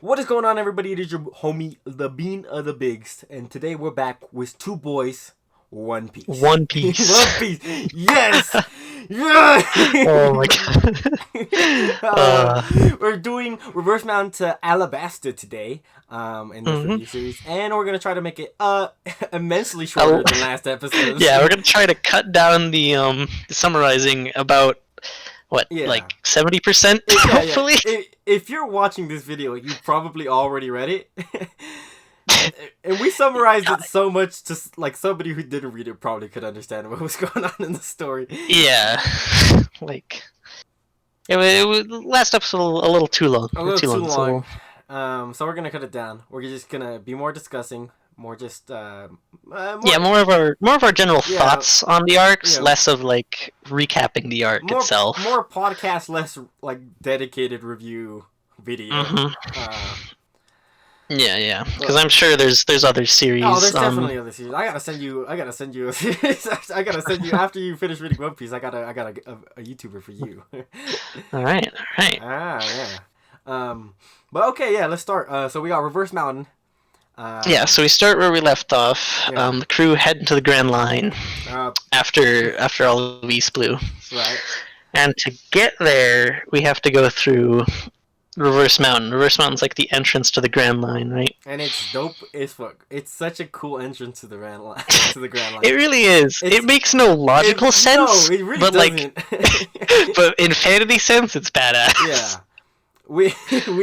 What is going on, everybody? It is your homie, the Bean of the Bigs, and today we're back with two boys, One Piece. One Piece. One Piece. Yes. Yeah. Oh my god. We're doing Reverse Mountain to Alabasta today, in this review series, and we're gonna try to make it immensely shorter than last episode. Yeah, we're gonna try to cut down the summarizing about like 70%, hopefully. Yeah. If you're watching this video, you probably already read it. And we summarized it so much, just like somebody who didn't read it probably could understand what was going on in the story. Yeah, like it was last episode a little too long. A little too long. So we're gonna cut it down. We're just gonna be more discussing, more just more of our general thoughts on the arcs, less of like recapping the arc itself. More podcast, less like dedicated review video. Yeah, because I'm sure there's other series. Oh, there's definitely other series. I gotta send you a series. I gotta send you after you finish reading One Piece. I got a YouTuber for you. All right. Yeah. But okay, yeah. Let's start. So we got Reverse Mountain. So we start where we left off. Yeah. The crew head into the Grand Line after all of East Blue. Right. And to get there, we have to go through Reverse Mountain. Reverse Mountain's like the entrance to the Grand Line, right? And it's dope as fuck. It's such a cool entrance to the Grand Line. It really is. It makes no logical sense. No, it really but doesn't. But in fantasy sense, it's badass. Yeah. We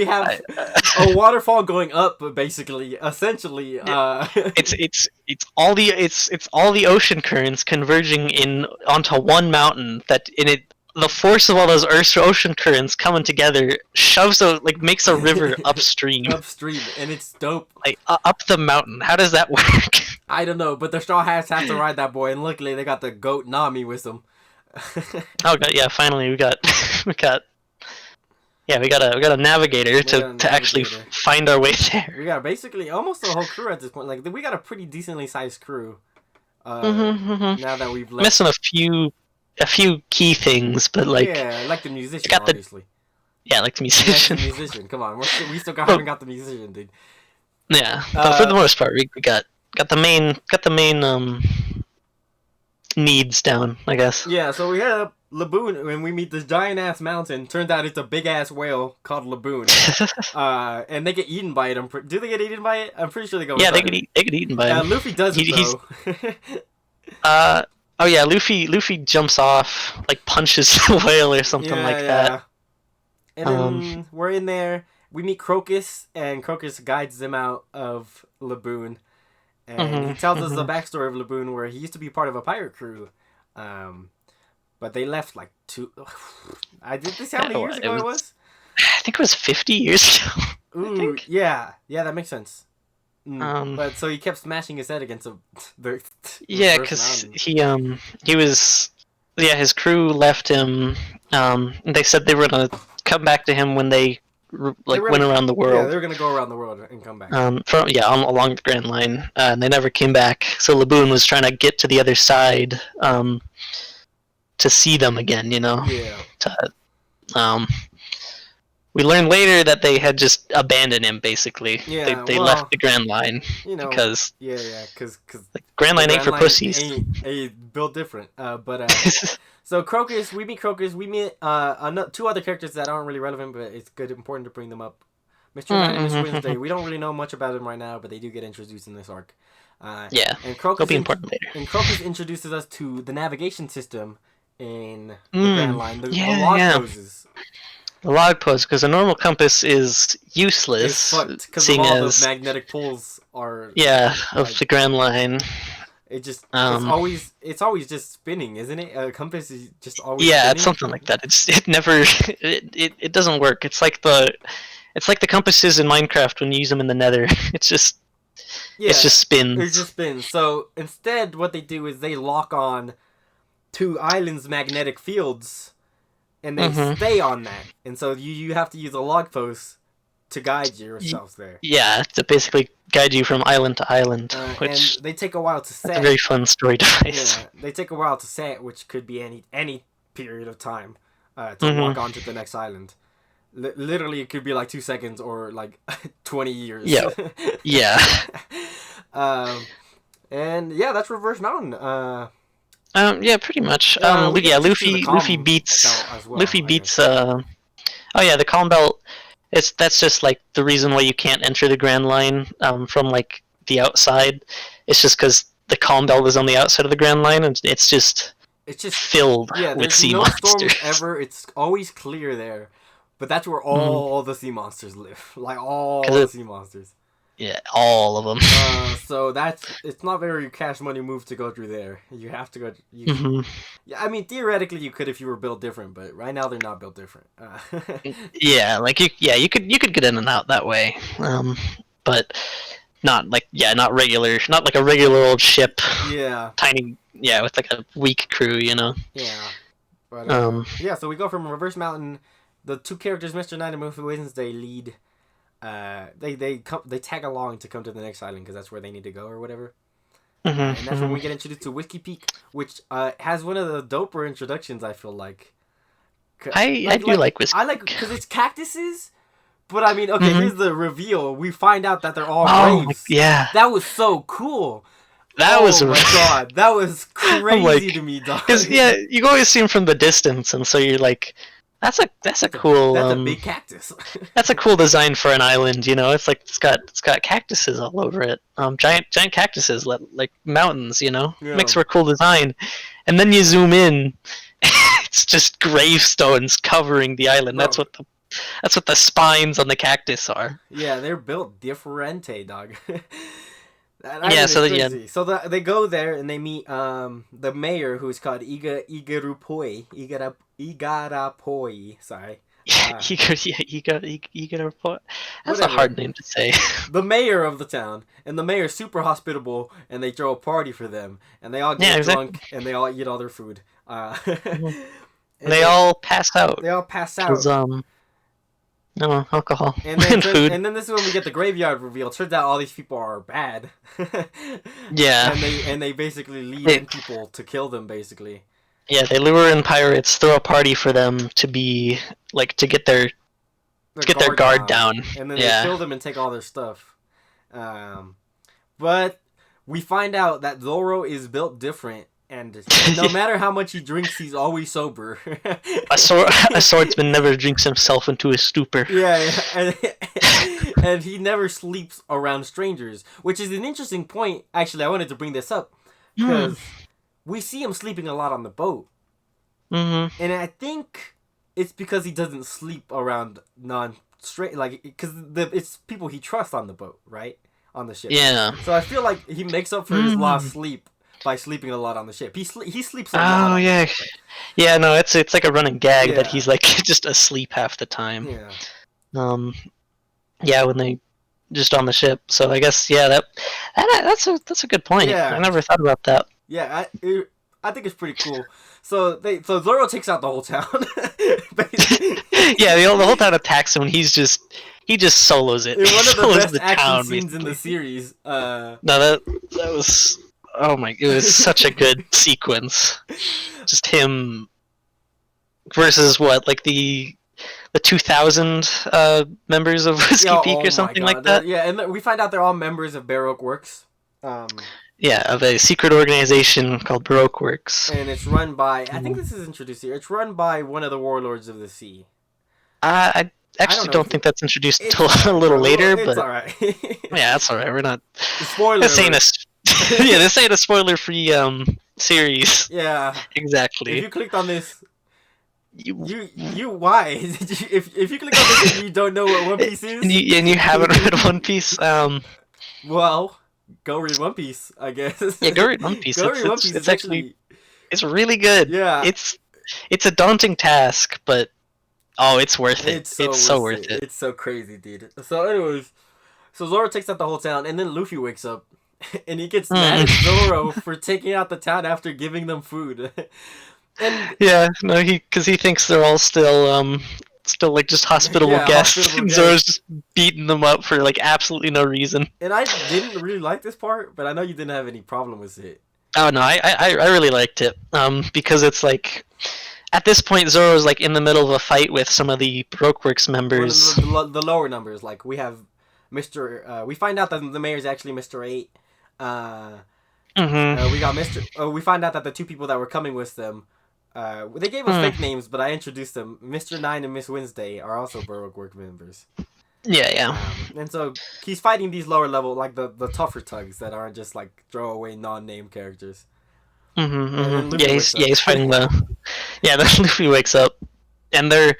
have a waterfall going up, basically, essentially. It's all the ocean currents converging onto one mountain that in it. The force of all those ocean currents coming together makes a river upstream. And it's dope. Like up the mountain. How does that work? I don't know, but the Straw Hats have to ride that boy, and luckily they got the goat Nami with them. Oh god, yeah! Finally, we got a navigator to actually find our way there. We got basically almost the whole crew at this point. Like we got a pretty decently sized crew. Now that we've left. Missing a few key things, but like like the musician, obviously. Like the musician. Come on, we still haven't got the musician, dude. Yeah, but for the most part, we got the main needs down, I guess. Yeah, so we head up Laboon when we meet this giant ass mountain. Turns out it's a big ass whale called Laboon. And they get eaten by it. Do they get eaten by it? I'm pretty sure they go. Yeah, they get eaten by it. Luffy doesn't though. Oh yeah, Luffy jumps off, like punches the whale or something like that. And then we're in there. We meet Crocus, and Crocus guides them out of Laboon. And he tells us the backstory of Laboon, where he used to be part of a pirate crew. But they left like two... Did they say how many years ago it was? I think it was 50 years ago. Ooh, yeah, that makes sense. But so he kept smashing his head against the because he was his crew left him. They said they were gonna come back to him when they went around the world. Yeah, they were gonna go around the world and come back. Along the Grand Line, and they never came back. So Laboon was trying to get to the other side, to see them again. Yeah. We learned later that they had just abandoned him, basically. Yeah, they left the Grand Line because because the Grand Line ain't for pussies. Ain't built different. So Crocus, we meet Crocus. We meet two other characters that aren't really relevant, but it's important to bring them up. Mr. Knight and Miss Wednesday. We don't really know much about them right now, but they do get introduced in this arc. And Crocus will be important later. And Crocus introduces us to the navigation system in the Grand Line. The log poses. The log pose, because a normal compass is useless, seeing as the magnetic poles are of the Grand Line. It just it's always just spinning, isn't it? A compass is just always spinning? It's something like that. It doesn't work. It's like the compasses in Minecraft when you use them in the Nether. It just spins. It just spins. So instead, what they do is they lock on to islands' magnetic fields. And they stay on that. And so you have to use a log post to guide yourselves there. Yeah, to basically guide you from island to island. Which and they take a while to set. That's a very fun story device. Yeah, they take a while to set, which could be any period of time to walk onto the next island. Literally, it could be like 2 seconds or like 20 years. Yeah. Yeah. um, and yeah, that's Reverse Mountain. Yeah, pretty much. We get Yeah, introduced to the Luffy Calm beats. Belt as well, Luffy I guess. beats. Oh yeah, the Calm Belt. That's just like the reason why you can't enter the Grand Line from like the outside. It's just because the Calm Belt is on the outside of the Grand Line, and it's just filled Yeah. with There's sea no monsters. storms ever. It's always clear there, but that's where Mhm. all the sea monsters live. Like all 'Cause the sea monsters. yeah, all of them. So it's not very cash money move to go through there. You have to go. Hmm. Yeah, I mean theoretically you could if you were built different, but right now they're not built different. Yeah, like you could get in and out that way, but not like not regular, not like a regular old ship, Yeah, tiny, with like a weak crew, yeah, but Um, yeah. So we go from Reverse Mountain. The two characters, Mr. Knight and Muffy Wednesday, lead. They tag along to come to the next island because that's where they need to go or whatever. mhm, And that's when mhm. we get introduced to Whiskey Peak, which has one of the doper introductions. I feel like. I do like Whiskey. I like because it's cactuses. But I mean, okay, Mhm. here's the reveal. We find out that they're all Oh graves. yeah, That was so cool. that was Oh my god, that was I'm crazy like, to me, dog. because you always see them from the distance, and so you're like, that's a cool That's a big cactus. that's a cool design for an island. It's like it's got cactuses all over it. Giant cactuses like mountains. Yeah. Makes for a cool design. And then you zoom in, it's just gravestones covering the island. Bro. That's what the spines on the cactus are. Yeah, they're built differente, dog. Yeah, so crazy. So they go there and they meet the mayor who's called Igarapoi. Sorry. You got a report. That's Whatever. a hard name to say. The mayor of the town, and the mayor's super hospitable, and they throw a party for them, and they all get Yeah, exactly. drunk, and they all eat all their food. Mhm. And They all pass out. they all pass out. 'Cause, no alcohol And then, food. and then this is when we get the graveyard reveal. Turns out all these people are bad. Yeah. And they basically lead in people to kill them, basically. Yeah, they lure in pirates, throw a party for them to be like to get their guard down. And then Yeah. they kill them and take all their stuff. But we find out that Zoro is built different, and no matter how much he drinks, he's always sober. A swordsman never drinks himself into a stupor. Yeah. And he never sleeps around strangers, which is an interesting point. Actually, I wanted to bring this up because we see him sleeping a lot on the boat. Mm-hmm. And I think it's because he doesn't sleep around non-straight, like, because it's people he trusts on the boat, right? On the ship. Yeah. So I feel like he makes up for his lost sleep by sleeping a lot on the ship. He sleeps a lot. Oh yeah. Yeah, no, it's like a running gag that Yeah. he's like just asleep half the time. Yeah. Yeah, when they just on the ship. So I guess that's a good point. Yeah. I never thought about that. Yeah, I think it's pretty cool. So Zoro takes out the whole town. Yeah, the whole town attacks him. And he just solos it. In one of the Solos best action town, scenes in the basically. series. No, that was it was such a good sequence. Just him versus what, like the 2,000 members of Whiskey Peak oh or my something God. like that. Yeah, and we find out they're all members of Baroque Works. Yeah, of a secret organization called Baroque Works. And it's run by, I think this is introduced here, it's run by one of the warlords of the sea. I actually don't think that's introduced until a little later, it's but alright. yeah, that's alright. We're not. Spoiler. This ain't this ain't a spoiler-free series. Yeah. Exactly. If you clicked on this, You why? if you click on this and you don't know what One Piece is, and you haven't read One Piece, well, go read One Piece, I guess. yeah, go read One Piece. It's actually it's really good. Yeah. It's a daunting task, but it's worth it. It's so worth it. It's so crazy, dude. So anyways, so Zoro takes out the whole town, and then Luffy wakes up, and he gets mad at Zoro for taking out the town after giving them food. And yeah, no, because he thinks they're all still like just hospitable guests, hospitable and guests. Zoro's just beating them up for like absolutely no reason. And I didn't really like this part, but I know you didn't have any problem with it. Oh no, I really liked it. Because it's like, at this point, Zoro's like in the middle of a fight with some of the Baroque Works One members. of the lower numbers, like we have Mr. We find out that the mayor is actually Mr. 8. We got Mr. We find out that the two people that were coming with them, they gave us fake names, but I introduced them. Mr. 9 and Miss Wednesday are also Baroque Work members. Yeah. And so he's fighting these lower level, like the tougher tugs that aren't just like throwaway non-name characters. Yeah, he's fighting the. Yeah, then Luffy wakes up, and they're.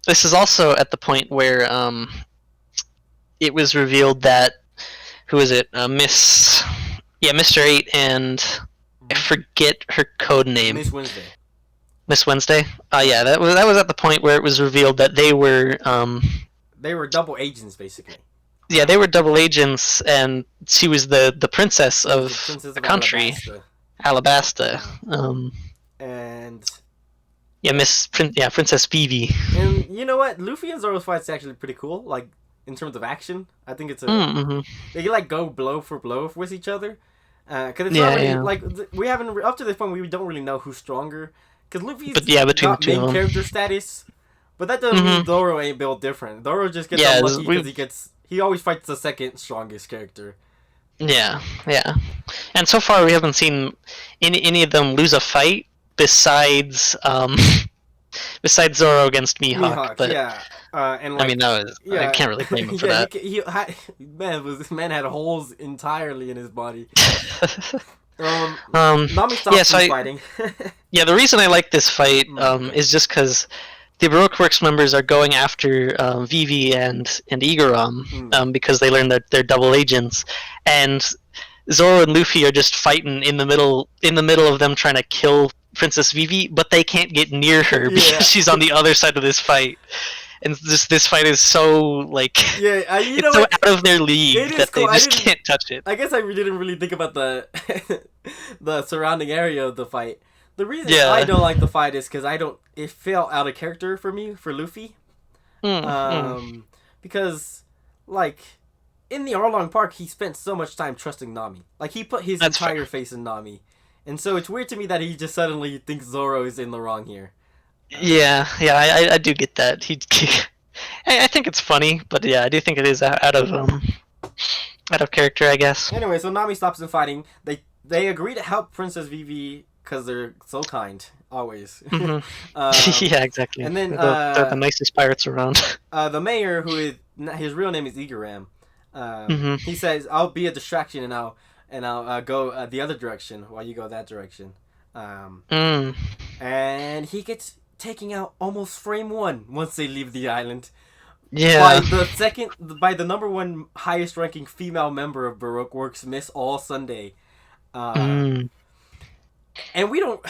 This is also at the point where it was revealed that who is it? Mr. 8 and I forget her code name. Miss Wednesday. Miss Wednesday. Yeah, that was at the point where it was revealed that they were. They were double agents, basically. Yeah, they were double agents, and she was the princess of the country, Alabasta. And Princess Vivi. And you know what? Luffy and Zoro's fight's actually pretty cool. Like in terms of action, I think it's they like go blow for blow with each other. Because it's not really, like we haven't up to this point we don't really know who's stronger. Because Luffy's got main character status. But that doesn't mean Zoro ain't built different. Zoro just gets unlucky because he always fights the second strongest character. Yeah. And so far we haven't seen any of them lose a fight besides Zoro against Mihawk. But and like, I mean, I can't really blame him for that. Man had holes entirely in his body. Nami stops fighting. Yeah, the reason I like this fight is just because the Baroque Works members are going after Vivi and Igaram because they learned that they're double agents, and Zoro and Luffy are just fighting in the middle of them trying to kill Princess Vivi, but they can't get near her because she's on the other side of this fight. And this fight is so like it's so out of their league that they just can't touch it. I guess I didn't really think about the the surrounding area of the fight. The reason I don't like the fight is because it felt out of character for me for Luffy. Because like in the Arlong Park, he spent so much time trusting Nami. Like he put his entire faith in Nami, and so it's weird to me that he just suddenly thinks Zoro is in the wrong here. I do get that. I think it's funny, but yeah, I do think it is out of character, I guess. Anyway, so Nami stops them fighting. They agree to help Princess Vivi because they're so kind, always. Yeah, exactly. And then they're the nicest pirates around. The mayor, his real name is Igaram, he says, "I'll be a distraction and I'll go the other direction while you go that direction." And he gets taking out almost frame one once they leave the island. Yeah. By the number one highest ranking female member of Baroque Works, Miss All Sunday. And we don't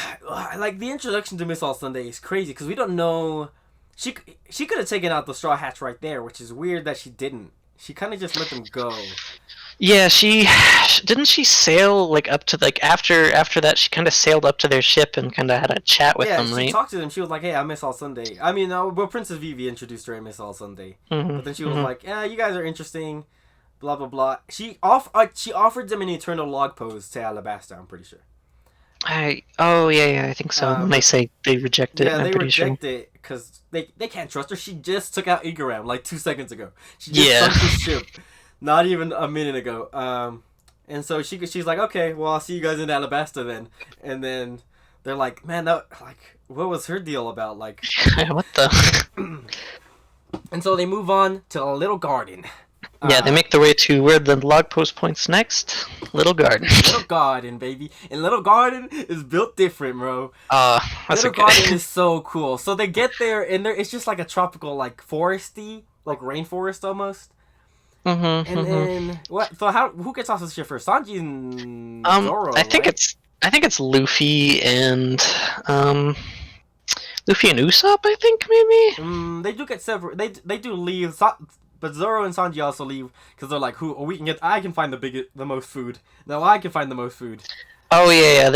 like the introduction to Miss All Sunday is crazy because we don't know she could have taken out the Straw Hats right there, which is weird that she didn't. She kind of just let them go. Yeah, she sail like up to like after that she kind of sailed up to their ship and kind of had a chat with them, right? Yeah, she talked to them. She was like, "Hey, I miss All Sunday." I mean, Princess Vivi introduced her and Miss All Sunday, but then she was like, "Yeah, you guys are interesting." Blah blah blah. She offered them an eternal log pose to Alabasta. I'm pretty sure. I think so. And they say they reject it. Yeah, they reject it because they can't trust her. She just took out Igaram like 2 seconds ago. She just sunk the ship. Not even a minute ago. And so she's like, okay, well, I'll see you guys in Alabasta then. And then they're like, man, what was her deal about? Like, what the? And so they move on to a little garden. Yeah, they make their way to where the log post points next. Little garden. Little garden, baby. And Little Garden is built different, bro. Little Garden is so cool. So they get there, and it's just like a tropical, like, foresty, like rainforest almost. And then what? So who gets off the ship first? Sanji and Zoro. I think it's Luffy and Usopp. I think maybe. They do get several. They do leave, but Zoro and Sanji also leave because they're like, I can find the most food. No, I can find the most food. Oh yeah.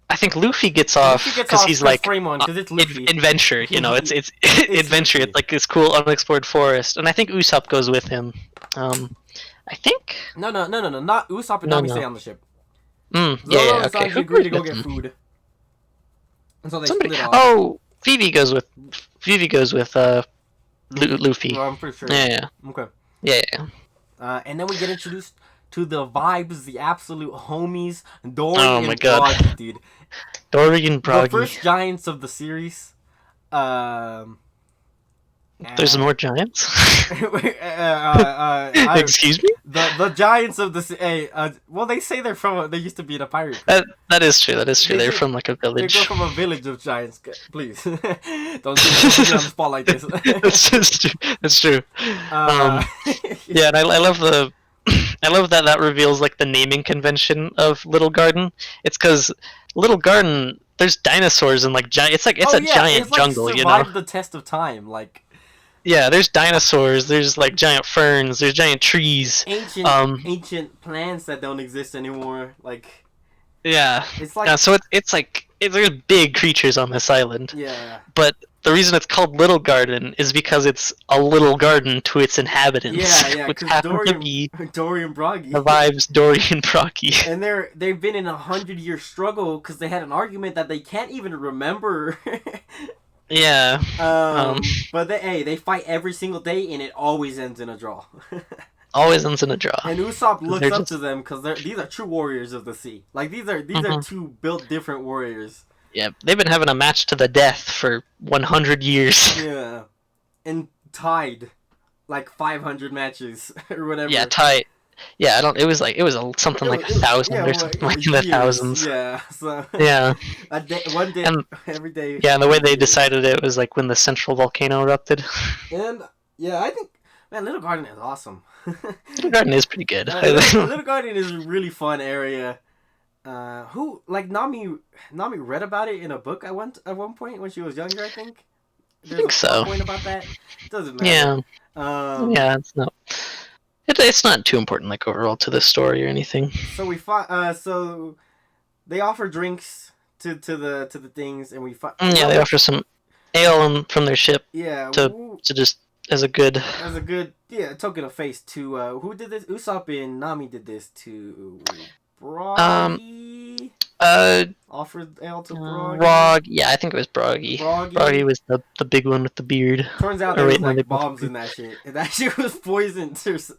I think Luffy gets off because he's like adventure, you know. It's adventure. It's like this cool unexplored forest, and I think Usopp goes with him. I think. No, not Usopp and Nami stay on the ship. Zoro Yeah. and Okay. Sanji Who agree goes to go with get them? food, and so they Somebody. split off. Oh, Phoebe goes with Luffy. Well, I'm pretty sure. Yeah. Yeah. Okay. Yeah. Yeah. And then we get introduced to the vibes, the absolute homies, Oh Dory my and god. Broggy, dude. Dory and The Broggy. first giants of the series. Um, There's uh, more giants. I, Excuse me. the giants of the well, they say they used to be in a pirate crew. That is true. That is true. They They're did. from like a They go village. from a village of giants. Please, don't put me on the spot like this. That's true. That's true. uh, Yeah, and I love the. I love that that reveals like the naming convention of Little Garden. It's because Little Garden, there's dinosaurs and like giant. It's oh a yeah, giant it's like jungle, you know. survived the test of time, like Yeah, there's dinosaurs. There's like giant ferns. There's giant trees. ancient Um, ancient plants that don't exist anymore. Like yeah, it's like yeah. So there's big creatures on this island, yeah. but the reason it's called Little Garden is because it's a little garden to its inhabitants, Yeah, which because happen to be Dory and Broggy, the vibes Dory and Brocky. and they've been in a 100-year struggle because they had an argument that they can't even remember. Yeah. But they fight every single day, and it always ends in a draw. Always ends in a draw. And Usopp looks up just... to them because these are true warriors of the sea. Like these are two built different warriors. Yeah, they've been having a match to the death for 100 years. Yeah, and tied like 500 matches or whatever. Yeah, tied. Yeah, I don't. It was something like 1,000 or something like in the thousands. Yeah. So yeah. One day, and, every day. Yeah, and the way they decided it was like when the central volcano erupted. And yeah, I think man, Little Garden is awesome. Little Garden is pretty good. Little Garden is a really fun area. Who like Nami read about it in a book at one point when she was younger, I think. There's I think so. Point about that. It doesn't matter. Yeah. Yeah, it's not. It's not too important, like overall, to the story or anything. So we fought. So they offer drinks to the things, and we fought. Yeah, they offer some ale from their ship. Yeah. To just as a good token of face to who did this? Usopp and Nami did this to Broggy. Offered ale to Broggy. Yeah, I think it was Broggy. Broggy was the big one with the beard. Turns out there was like bombs in that shit. And that shit was poisoned. It was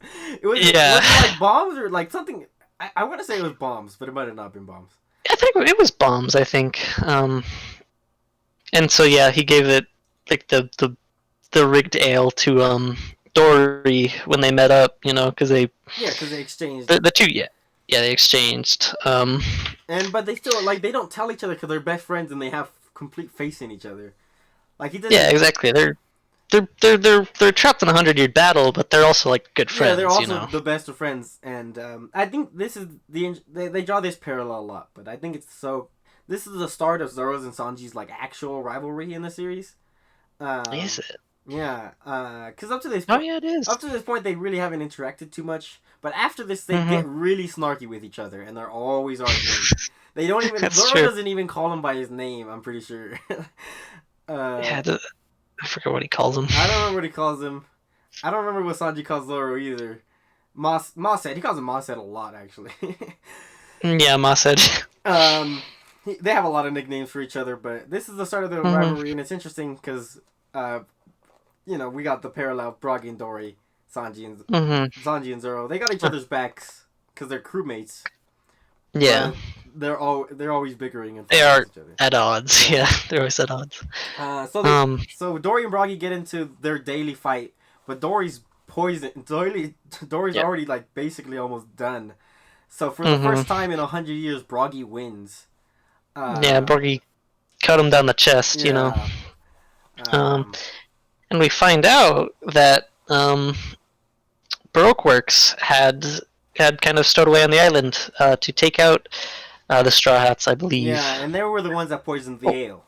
it like bombs or like something. I want to say it was bombs, but it might have not been bombs. I think it was bombs. I think. And so yeah, he gave it like the rigged ale to Dory when they met up. You know, because they exchanged the two. Yeah, they exchanged. But they still like they don't tell each other because they're best friends and they have complete faith in each other. Like he doesn't. Yeah, exactly. They're trapped in a 100-year battle, but they're also like good friends. Yeah, they're also the best of friends, and I think this is they draw this parallel a lot, but I think this is the start of Zoro's and Sanji's like actual rivalry in the series. Is it? Yeah, because up to this it is. Up to this point, they really haven't interacted too much. But after this, they get really snarky with each other, and they're always arguing. They don't even. Zoro doesn't even call him by his name. I'm pretty sure. I forget what he calls him. I don't remember what he calls him. I don't remember what Sanji calls Zoro either. Mossad. He calls him Mossad a lot, actually. Yeah, Mossad. They have a lot of nicknames for each other, but this is the start of the rivalry, and it's interesting because, we got the parallel of Broggy and Dory, Sanji and Zoro. They got each other's backs because they're crewmates. Yeah. They're always bickering and they are each other. At odds. Yeah, they're always at odds. So Dory and Broggy get into their daily fight, but Dory's poisoned. Dory's already like basically almost done. So for the first time in 100 years, Broggy wins. Broggy cut him down the chest, you know. And we find out that Baroqueworks had kind of stowed away on the island to take out the Straw Hats, I believe. Yeah, and they were the ones that poisoned the ale.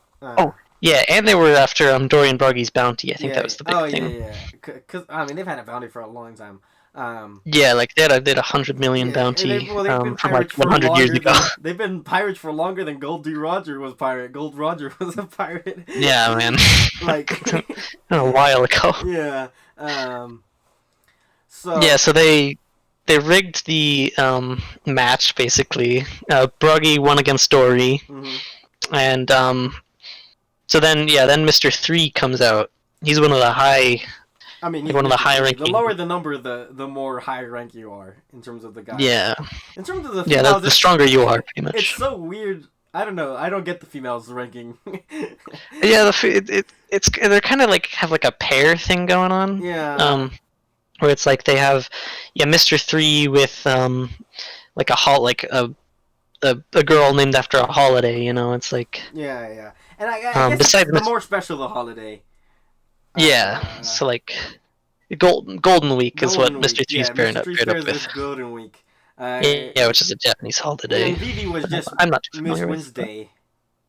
Yeah, and they were after Dory and Broggy's bounty. I think that was the big thing. Yeah. Because they've had a bounty for a long time. Like they had 100 million bounty from like 100 years ago. They've been pirates for longer than Gold Roger was pirate. Gold Roger was a pirate. Yeah, man. Like a while ago. Yeah. So they they rigged the match basically. Broggy won against Dory, Mm-hmm. and so then Mr. Three comes out. He's one of the I mean, like he's one of the Mr. high Three. The ranking. lower the number, the more high rank you are in terms of the guys. Yeah, In terms of the yeah. females, The stronger you are, pretty it's much. so weird. I don't know. I don't get the females ranking. Yeah, it's they're kind of like have like a pair thing going on. Yeah. Where it's like they have Mr. Three with like a girl named after a holiday. It's like Yeah. And I guess it's besides the more special the holiday. Uh, so like Golden Week is what Golden Mr. Week. Three's Yeah, Mr. Three paired up pairs with with. Golden Week. Yeah, which is a Japanese holiday. And Vivi was just I'm not too Miss familiar with. Wednesday.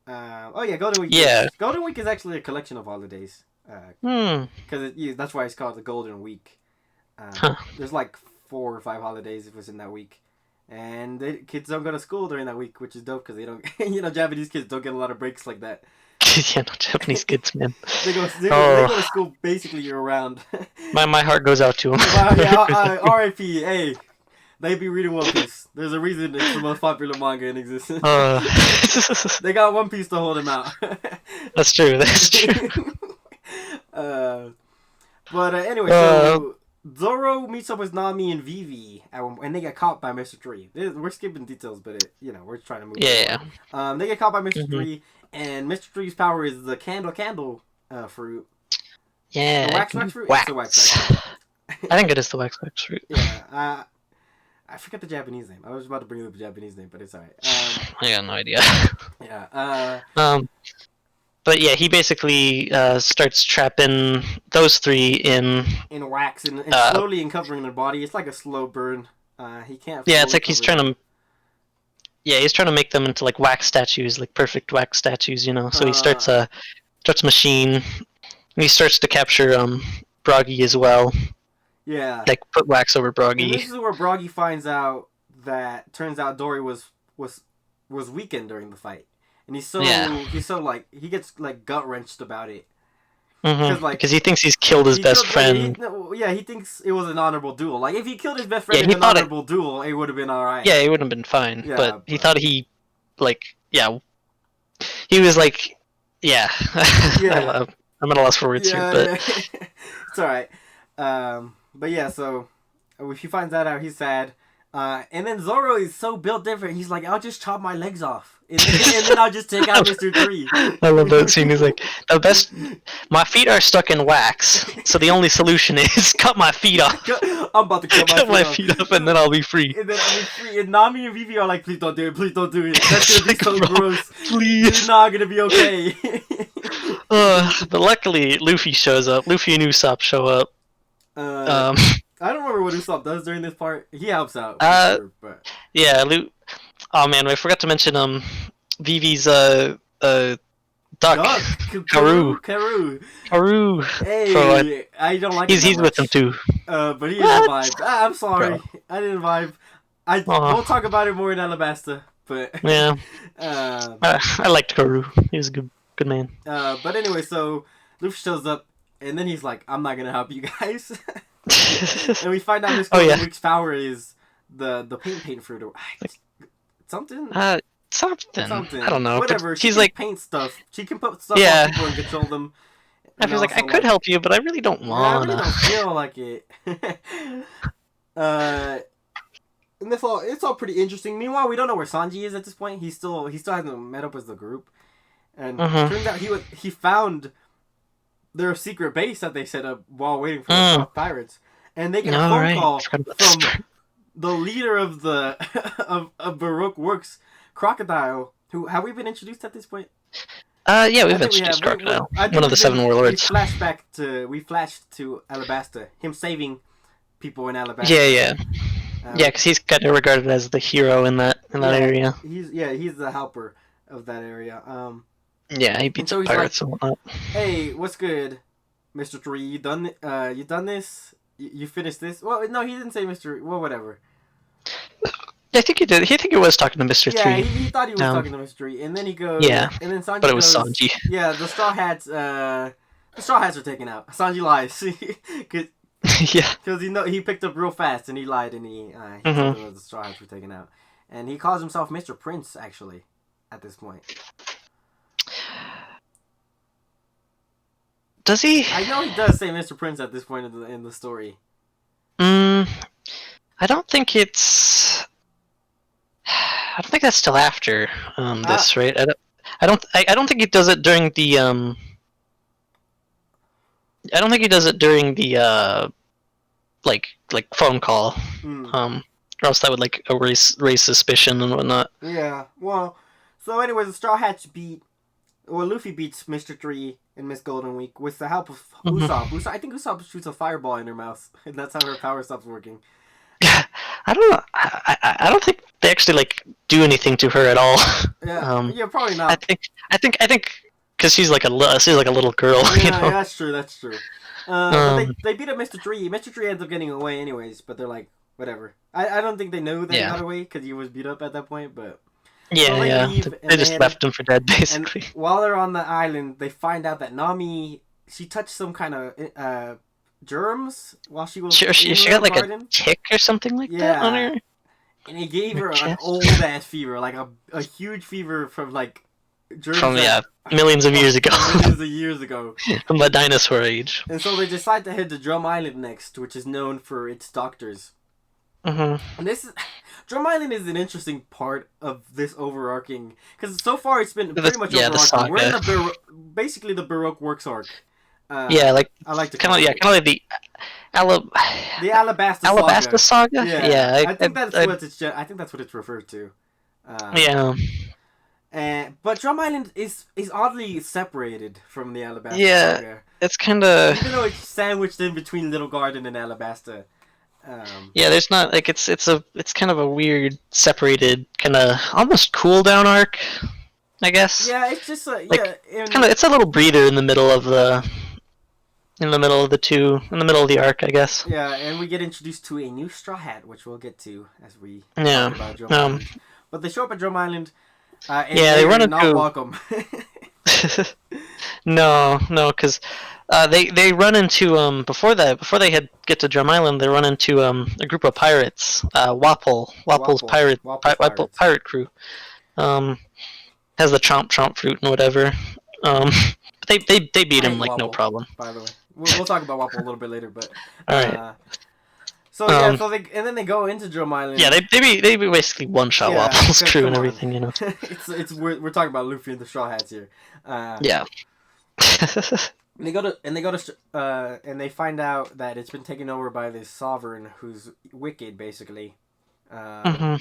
Oh yeah, Golden Week. Yeah. Golden Week is actually a collection of holidays. Because that's why it's called the Golden Week. There's like 4 or 5 holidays if it's in that week, and kids don't go to school during that week, which is dope because they don't. Japanese kids don't get a lot of breaks like that. Yeah, no, Japanese kids, man. They go to school basically year round. My heart goes out to them. Yeah, R.I.P. Hey, they be reading One Piece. There's a reason it's the most popular manga in existence. They got One Piece to hold them out. That's true. That's true. But anyway, so Zoro meets up with Nami and Vivi, and they get caught by Mr. Three. We're skipping details, but we're trying to move. Yeah. They get caught by Mr. Three, and Mr. Three's power is the candle fruit. Yeah. The wax fruit. Wax. It's the wax fruit. I think it is the wax fruit. Yeah. I forget the Japanese name. I was about to bring up the Japanese name, but it's alright. I got no idea. Yeah. But yeah, he basically starts trapping those 3 in wax and slowly uncovering their body. It's like a slow burn. He can't. Yeah, it's like he's trying to. Yeah, he's trying to make them into like wax statues, like perfect wax statues. So he starts a machine. And he starts to capture Broggy as well. Yeah. Like put wax over Broggy. And this is where Broggy finds out that turns out Dory was weakened during the fight. And he's so like he gets like gut wrenched about it. Because he thinks he's killed his best friend. He thinks it was an honorable duel. Like if he killed his best friend in an honorable duel, it would have been alright. Yeah, it would have been fine. Yeah, but he thought he was like I'm at a loss for words here, but it's alright. But yeah, so he finds that out, he's sad. And then Zoro is so built different. He's like, I'll just chop my legs off. And then I'll just take out Mr. Three. I love that scene. He's like, my feet are stuck in wax, so the only solution is cut my feet off. I'm about to cut my feet off, and then I'll be free. And then I'll be free. And Nami and Vivi are like, please don't do it. Please don't do it. That's going to be so gross. Please. It's not going to be okay. But luckily, Luffy shows up. Luffy and Usopp show up. I don't remember what Usopp does during this part. He helps out. Sure, but... Yeah, oh man, I forgot to mention Vivi's duck. Karu. Hey, I don't like him. He's with them too. But he is a vibe. I'm sorry, I didn't vibe. We'll talk about it more in Alabasta. But yeah, I liked Karu. He was a good man. But anyway, so Luffy shows up, and then he's like, "I'm not gonna help you guys." And we find out Miss Golden Week's power is the paint fruit or something. Something. I don't know. Whatever. She's she like paint stuff. She can put stuff on people and control them. And I was like, I could help you, but I really don't want. I really don't feel like it. And it's all pretty interesting. Meanwhile, we don't know where Sanji is at this point. He still hasn't met up with the group. And turns out he found their secret base that they set up while waiting for the pirates. And they get a phone call from the leader of the of Baroque Works, Crocodile. Who have we been introduced at this point? Yeah, we've introduced Crocodile, one of the 7 warlords. We flashed to Alabasta, him saving people in Alabasta. Yeah, because he's kind of regarded as the hero in that area. He's the helper of that area. Yeah, he beats pirates and whatnot. Hey, what's good, Mr. Three? You done this? You finished this? Well, no, he didn't say Mr. Well, whatever. I think he did. I think he was talking to Mr. Yeah, Three. he thought he was talking to Mr. Three, and then he goes. Yeah, and then Sanji but it was goes, Sanji. Yeah, the straw hats. The straw hats are taken out. Sanji lies. Yeah. Because he picked up real fast and he lied and he told Mhm. them that the Straw Hats were taken out, and he calls himself Mr. Prince actually at this point. Does he? I know he does say Mr. Prince at this point in the story. Mm, I don't think it's. I don't think that's till after Uh, this, right? I don't think he does it during the I don't think he does it during the like phone call. mm, Um, or else that would like raise suspicion and whatnot. yeah. Well, so anyways, the Straw Hats beat. Well, Luffy beats Mr. Three and Miss Golden Week with the help of Usopp. Mm-hmm. I think Usopp shoots a fireball in her mouth, and that's how her power stops working. I don't know. I don't think they actually like do anything to her at all. Yeah, yeah, probably I not. think I think because she's like a little girl, Yeah, you yeah, know. that's true. That's true. But Um, they beat up Mr. Tree. Mr. Tree ends up getting away anyways, but they're like, whatever. I don't think they know that he yeah, got away because he was beat up at that point. But so yeah, they yeah. leave They and just then left him for dead, and basically. while they're on the island, they find out that Nami she touched some kind of germs while she was in She Little got like a Garden. tick or something like that on Yeah, her, and it gave her an chest old ass fever, like a huge fever from like germs from that millions of years ago, from millions of years ago. from the dinosaur age. And so they decide to head to Drum Island next, which is known for its doctors. Hmm. And this is Drum Island is an interesting part of this overarching because so far it's been pretty much The overarching. We're in saga. basically the Baroque works arc. Yeah, like I like to kind call of it kind of like the Alab the Alabasta Alabasta saga. saga. Yeah, Yeah, I think that's what it's. I think that's what it's referred to. yeah, But Drum Island is oddly separated from the Alabasta yeah. saga, It's kind of even though it's sandwiched in between Little Garden and Alabasta. yeah. There's not like it's kind of a weird separated kind of almost cool down arc, I guess. Yeah, it's just Like yeah, and it's a little breather in the middle of the two in the middle of the arc, I guess. yeah, and we get introduced to a new Straw Hat, which we'll get to as we talk Yeah. about Drum Um. Island. But they show up at Drum Island, and Yeah, they run they're not into welcome. no, no, because they run into before they get to Drum Island, they run into a group of pirates, Wapple's Wapple's Wapple pirates. pirate crew. Um, has the chomp fruit and whatever. Um, but they beat I him hate like no Wapple, problem. by the way. We'll talk about Wapple a little bit later, but All right. so yeah, Um, so then they go into Drum Island. yeah, they basically one shot Yeah, Wapple's crew come and on. everything, you know. it's we're talking about Luffy and the Straw Hats here. Yeah. And they find out that it's been taken over by this sovereign who's wicked, basically. Hmm.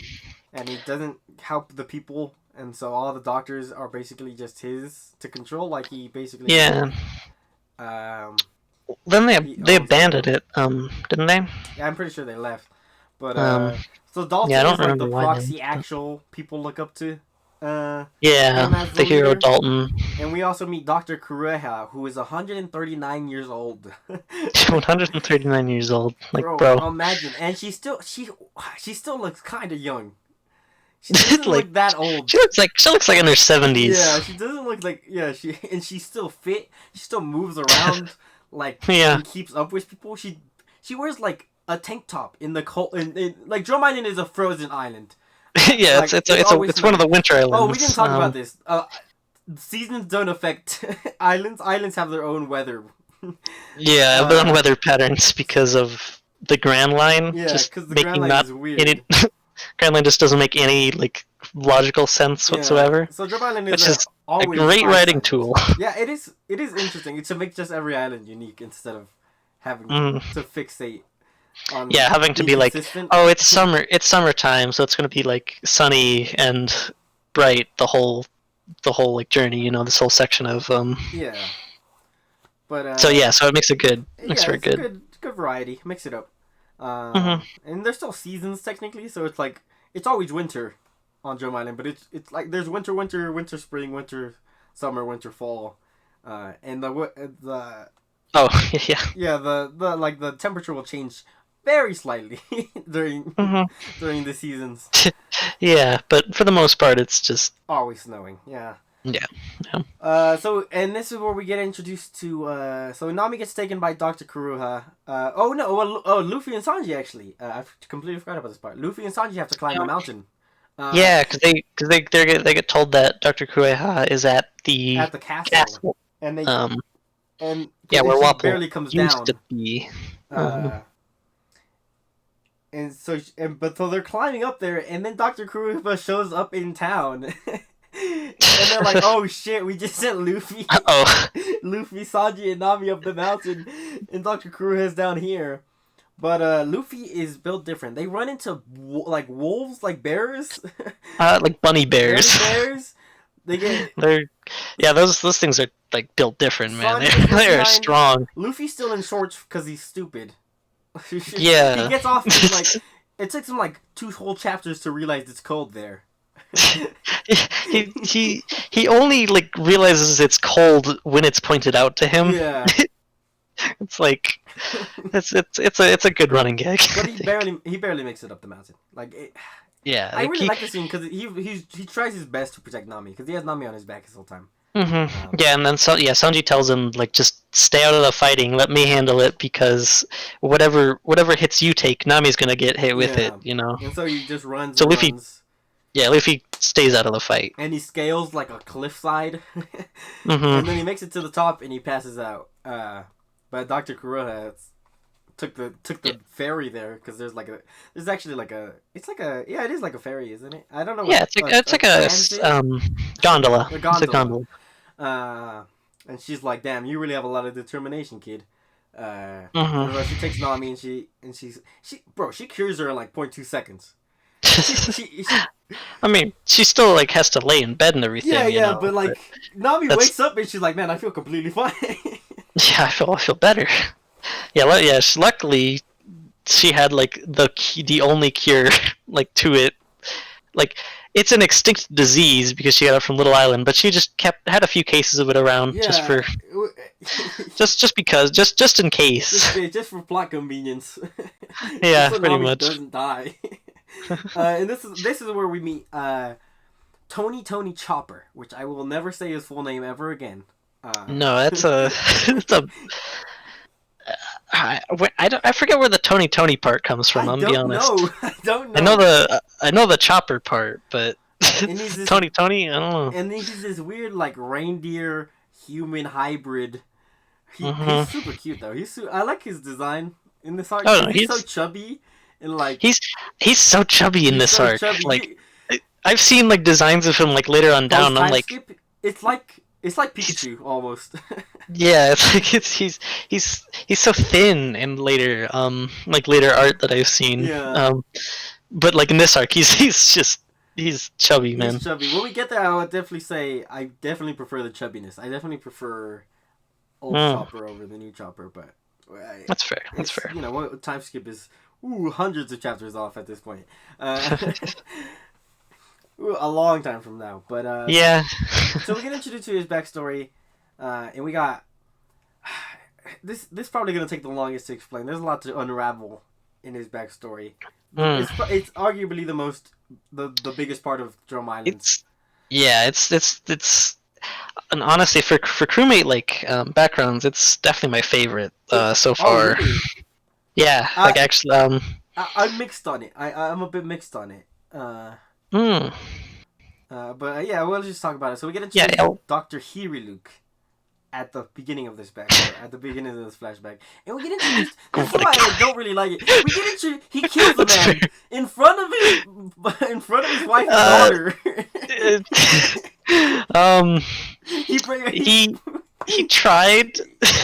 And he doesn't help the people, and so all the doctors are basically just his to control. Like he basically, Yeah. um, Then he they owns abandoned everyone. it, didn't they? Yeah, I'm pretty sure they left. But Um, so yeah, I Dalton don't is like remember the why proxy they. actual people look up to. Yeah, Him as the the hero leader. Dalton. And we also meet Dr. Kureha, who is 139 years old. 139 years old. Like, Bro, bro. imagine. And she still looks kind of young. She doesn't Like, look that old. she looks like in her 70s. Yeah, she doesn't look like she's still fit. She still moves around like Yeah. and keeps up with people. She wears like a tank top in the cold. Like Drum Island is a frozen island. Yeah, Like, it's always it's one of the winter islands. Oh, we didn't talk about this. Seasons don't affect islands. Islands have their own weather. Yeah, their own weather patterns because of the Grand Line. Yeah, just because the making Grand Line not is weird. any Grand Line just doesn't make any like logical sense whatsoever. So Drum Island Which is is always a great ice writing island. tool. Yeah, it is. It is interesting. It's to make just every island unique instead of having to fixate on. Yeah, having to being be like, consistent. oh, it's summer. It's summertime, so it's gonna be like sunny and bright the whole like journey. You know, this whole section of Yeah. But So yeah, so it makes it good. Makes yeah, very it's a good. good variety. Mix it up. Mhm. And there's still seasons technically, so it's like it's always winter on Drum Island, but it's like there's winter, spring, winter, summer, winter, fall, and the Oh yeah. yeah the like the temperature will change very slightly during Mhm. during the seasons. Yeah, but for the most part, it's just Always snowing, yeah. Yeah. Yeah. And this is where we get introduced to. So Nami gets taken by Dr. Kuruha. Oh no, well, oh Luffy and Sanji actually. I completely forgot about this part. Luffy and Sanji have to climb the mountain. Yeah, they get told that Dr. Kueha is at the At the castle, castle. and they Um, and yeah, where she Wapol barely comes used to down. be. Uh, and so so they're climbing up there, and then Dr. Kuruha shows up in town. And they're like, "Oh shit, we just sent Luffy, Oh. Luffy, Sanji, and Nami up the mountain, and Dr. Kuruha's down here." But Luffy is built different. They run into like wolves, like bears, Like bunny bears. bunny bears. They get those things are like built different, man. Sanji They're behind. strong. Luffy's still in shorts because he's stupid. Yeah. He gets off and, like, it takes him like 2 whole chapters to realize it's cold there. he only like realizes it's cold when it's pointed out to him. Yeah. It's like it's a good running gag. But he barely makes it up the mountain. Yeah, I really like this scene because he tries his best to protect Nami because he has Nami on his back this whole time. Yeah, and then Sanji tells him like just stay out of the fighting, let me handle it because whatever hits you take, Nami's gonna get hit with it, you know. And so he just runs. So And Luffy, runs. yeah, Luffy stays out of the fight, and he scales like a cliffside, mm-hmm. and then he makes it to the top and he passes out. But Dr. Kuroha took the ferry there because there's actually like a it is like a ferry, isn't it? I don't know. Yeah, it's like a gondola. A gondola. It's a gondola. And she's like, "Damn, you really have a lot of determination, kid." Mm-hmm. So she takes Nami and she cures her in like 0.2 seconds. I mean, she still like has to lay in bed and everything. Yeah, you know, but like Nami wakes up and she's like, "Man, I feel completely fine." Yeah, I feel better. Yeah. Luckily, she had like the only cure like to it. Like it's an extinct disease because she got it from Little Island, but she just had a few cases of it around just for because just in case. Just for plot convenience. Yeah, so pretty Nami much. Doesn't die. And this is where we meet Tony Chopper, which I will never say his full name ever again. No, it's a I forget where the Tony part comes from. I'm be honest. I don't know. I know the chopper part, but Tony, I don't know. And he's this weird like reindeer human hybrid. He's super cute though. I like his design in this art. Oh, no, he's so chubby and like he's so chubby in this art. Chubby. Like I've seen like designs of him like later on down. And I'm like, it's like Pikachu almost. Yeah, it's like he's so thin in later later art that I've seen. Yeah. But like in this arc, he's chubby, man. He's chubby. When we get there, I would definitely say I definitely prefer the chubbiness. I definitely prefer old Chopper over the new Chopper, but that's fair. That's fair. You know, time skip is hundreds of chapters off at this point. A long time from now, but yeah. So we get introduced to his backstory, and we got this. This is probably gonna take the longest to explain. There's a lot to unravel in his backstory. It's arguably the biggest part of Drum Island. It's and honestly for crewmate like backgrounds, it's definitely my favorite so far. Oh, really? Yeah, like actually I'm mixed on it. I'm a bit mixed on it. But yeah, we'll just talk about it. So we get into Dr. Hiriluk at the beginning of this at the beginning of this flashback, and we get introduced. That's why I don't really like it. We get into he kills the man in front of his wife and daughter. He tried.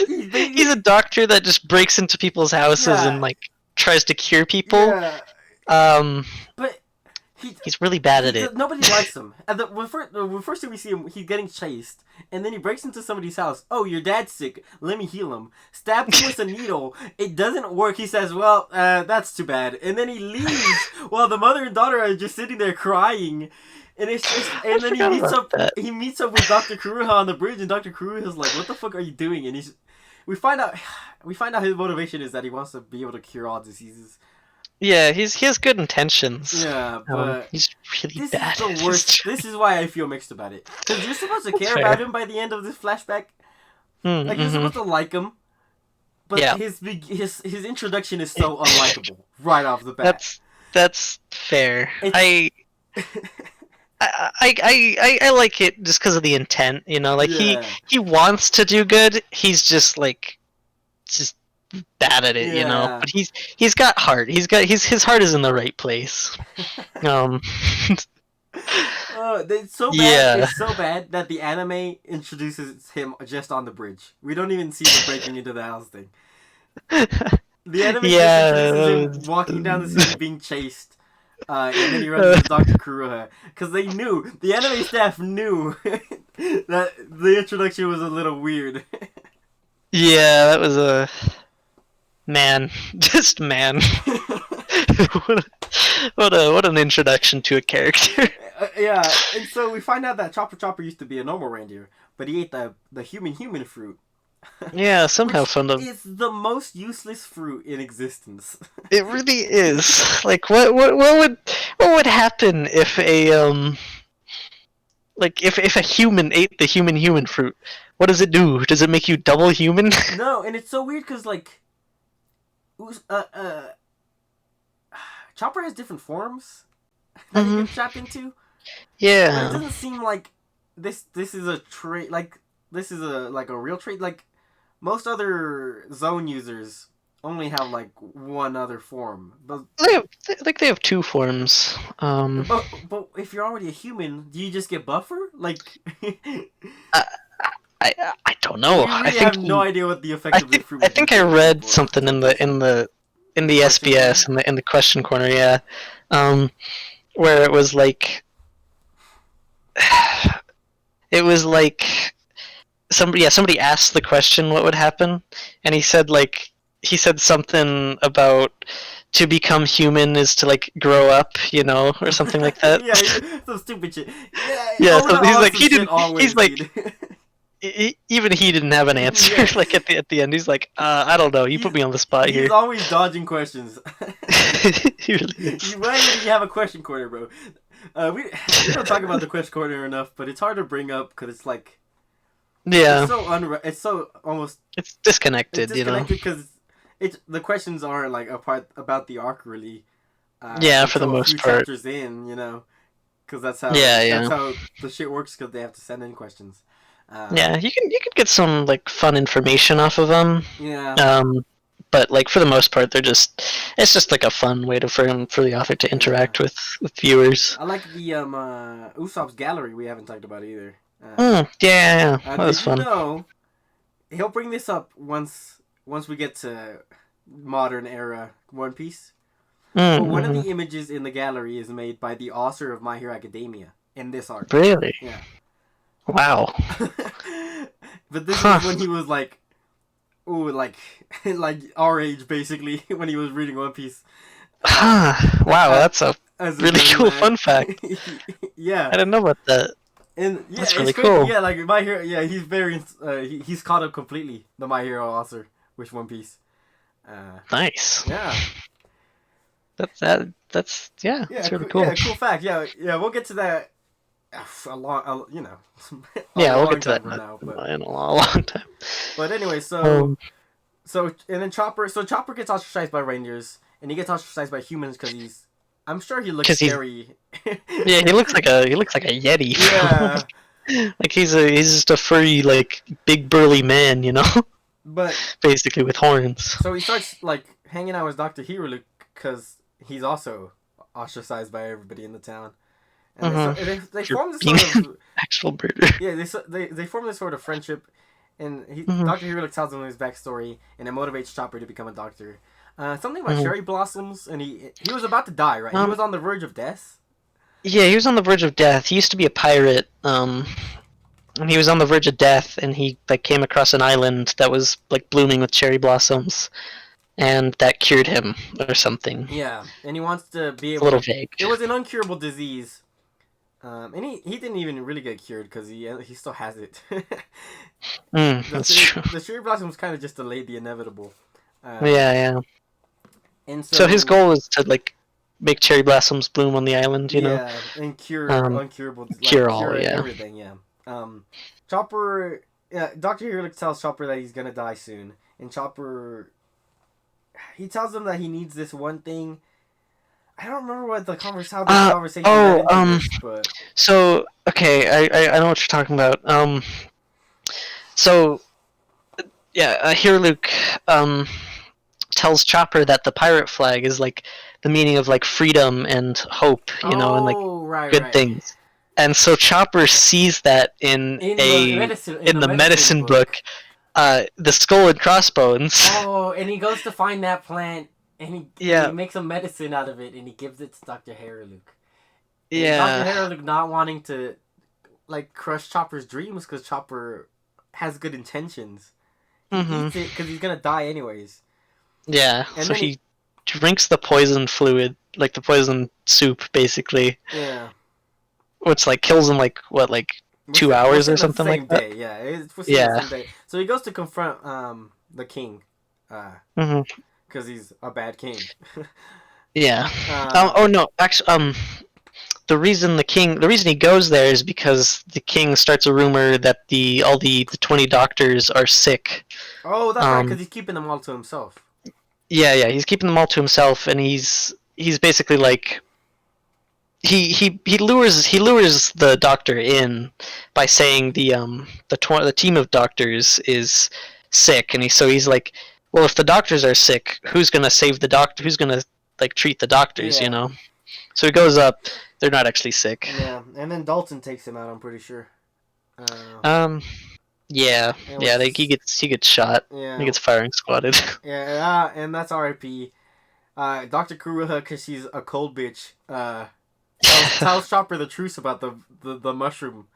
He's a doctor that just breaks into people's houses and like tries to cure people. Yeah. But he's really bad at it. Nobody likes him. And when first we see him, he's getting chased, and then he breaks into somebody's house. Oh, your dad's sick. Let me heal him. Stabs him with a needle. It doesn't work. He says, "Well, that's too bad." And then he leaves while the mother and daughter are just sitting there crying. And it's just, and then he meets up with Dr. Kuruha on the bridge, and Dr. Kuruha's like, "What the fuck are you doing?" And we find out his motivation is that he wants to be able to cure all diseases. Yeah, he has good intentions. Yeah, but He's really this is bad the at his worst. job. This is why I feel mixed about it. Because you're supposed to That's care about fair. him by the end of this flashback. Like you're Mm-hmm. supposed to like him, but Yeah, his introduction is so unlikable right off the bat. that's that's fair. It's I like it just because of the intent. You know, like yeah, he wants to do good. He's just bad at it. You know, yeah. but he's got heart. His heart is in the right place. Um, It's so bad. yeah. It's so bad that the anime introduces him just on the bridge. We don't even see the breaking into the house thing. The anime just Yeah, introduces him that walking down the city was- being chased, and then he runs into Dr. Kuroha. Because they knew, the anime staff knew that the introduction was a little weird. yeah, that was a man, just man. What an introduction to a character. Yeah, and so we find out that Chopper Chopper used to be a normal reindeer, but he ate the human fruit, Yeah, somehow which found a. is the most useless fruit in existence. It really is. Like, what would happen if if a human ate the human fruit? What does it do? Does it make you double human? No, and it's so weird because like, Chopper has different forms that he hmm gets trapped into, but it Yeah. doesn't seem like this is a trait. Like this is a real trait. Like most other zone users only have like one other form, They have, they have two forms. but if you're already a human, do you just get buffer? Like, I, I don't know. we really have no idea what the effect of the fruit I would be think I for other read people. something in the Question corner? SBS in the question corner. Yeah, um, where it was like it was like somebody asked the question what would happen, and he said something about to become human is to like grow up, you know, or something like that. Yeah, some stupid shit. Yeah, Yeah, so Oda he's like awesome he shit didn't. He's always, like dude. even he didn't have an answer. Yeah, Like at the end, he's like, I don't know. You he's put me on the spot he's here. always dodging questions. He really is. Why would he have a question corner, bro? We don't talk about the question corner enough, but it's hard to bring up because it's like Yeah, it's so almost it's it's disconnected, you know. disconnected because it's the questions aren't like a part about the arc really Yeah, for the until a few most part. chapters in, you know, because Yeah, that's yeah, how the shit works because they have to send in questions. yeah. You can get some like fun information off of them. Yeah, Um, but like for the most part, they're just it's just like a fun way to for the author to yeah. interact with viewers. I like the Usopp's gallery. We haven't talked about either. Yeah, that was Did you fun. know he'll bring this up once we get to modern era One Piece? But one of Mm-hmm. the images in the gallery is made by the author of My Hero Academia in this arc. Really? Yeah. Wow. But this Huh. was when he was like, ooh, like like our age basically when he was reading One Piece. Huh. Wow, Uh, that's a as a really young cool man. fun fact. Yeah. I didn't know about that. And yeah, That's it's really crazy. cool. Yeah, like My Hero. Yeah, he's very. He's caught up completely. The My Hero author with One Piece. Nice. Yeah, That's yeah, yeah, that's really cool. yeah. Cool fact. Yeah, yeah. We'll get to that a long, you know, Yeah, a we'll long get to that time from now. in a long time. But anyway, Um, and then Chopper. So Chopper gets ostracized by reindeers, and he gets ostracized by humans because he's. I'm sure he looks because he's scary. yeah, he looks like a yeti. Yeah, Like he's just a furry like big burly man, you know, but basically with horns. so he starts like hanging out with Doctor Hero because he's also ostracized by everybody in the town, and they For form this being sort an of actual birder. yeah they form this sort of friendship, and hmm Doctor Hero tells him his backstory, and it motivates Chopper to become a doctor. Something about hmm cherry blossoms, and he was about to die, right? He Um, was on the verge of death. yeah, he was on the verge of death. He used to be a pirate. And he was on the verge of death, and he like came across an island that was like blooming with cherry blossoms, and that cured him or something. Yeah, and he wants to be It's a able little to. vague. It was an uncurable disease. And he didn't even really get cured because he still has it. That's true. The cherry blossoms kind of just delayed the inevitable. Yeah, yeah. And So his so goal is to like make cherry blossoms bloom on the island, you know, yeah, and cure um, uncurable, like cure all. cure Yeah. everything. Yeah. Chopper. Yeah, Doctor Helix tells Chopper that he's gonna die soon, and Chopper he tells him that he needs this one thing. I don't remember what the how the Uh conversation led oh. into this, but So okay, I know what you're talking about. So yeah, here Luke tells Chopper that the pirate flag is like the meaning of like freedom and hope, you know, and like oh right, good right. things. And so Chopper sees that In in the the medicine medicine book, book. the skull and crossbones. Oh, and he goes to find that plant, and he Yeah, makes a medicine out of it, and he gives it to Doctor Harrowluke. And Doctor yeah. Harrowluke not wanting to like crush Chopper's dreams because Chopper has good intentions. He Mhm. eats it because he's gonna die anyways. Yeah. And So then he drinks the poison fluid, like the poison soup, basically, yeah, which like kills him like what, like 2 hours or within the something like same that. day. Yeah, it's within the Yeah. same day. So he goes to confront the king, uh, Mhm. because he's a bad king. Yeah. uh, Oh no, actually, the reason he goes there is because the king starts a rumor that the 20 doctors are sick. oh, that's right, because Um, he's keeping them all to himself. yeah, he's keeping them all to himself, and he's basically like he lures the doctor in by saying the team of doctors is sick, and he's like, well, if the doctors are sick, who's gonna save the doctor? Who's gonna like treat the doctors? You Yeah, know. So he goes up. They're not actually sick. yeah, and then Dalton takes him out. I'm pretty sure. Uh, Um, yeah, and yeah. Like which he gets shot. He yeah, gets firing squatted. yeah, and that's R.I.P. Dr. Kuruha, because she's a cold bitch, tells Chopper the truth about the mushroom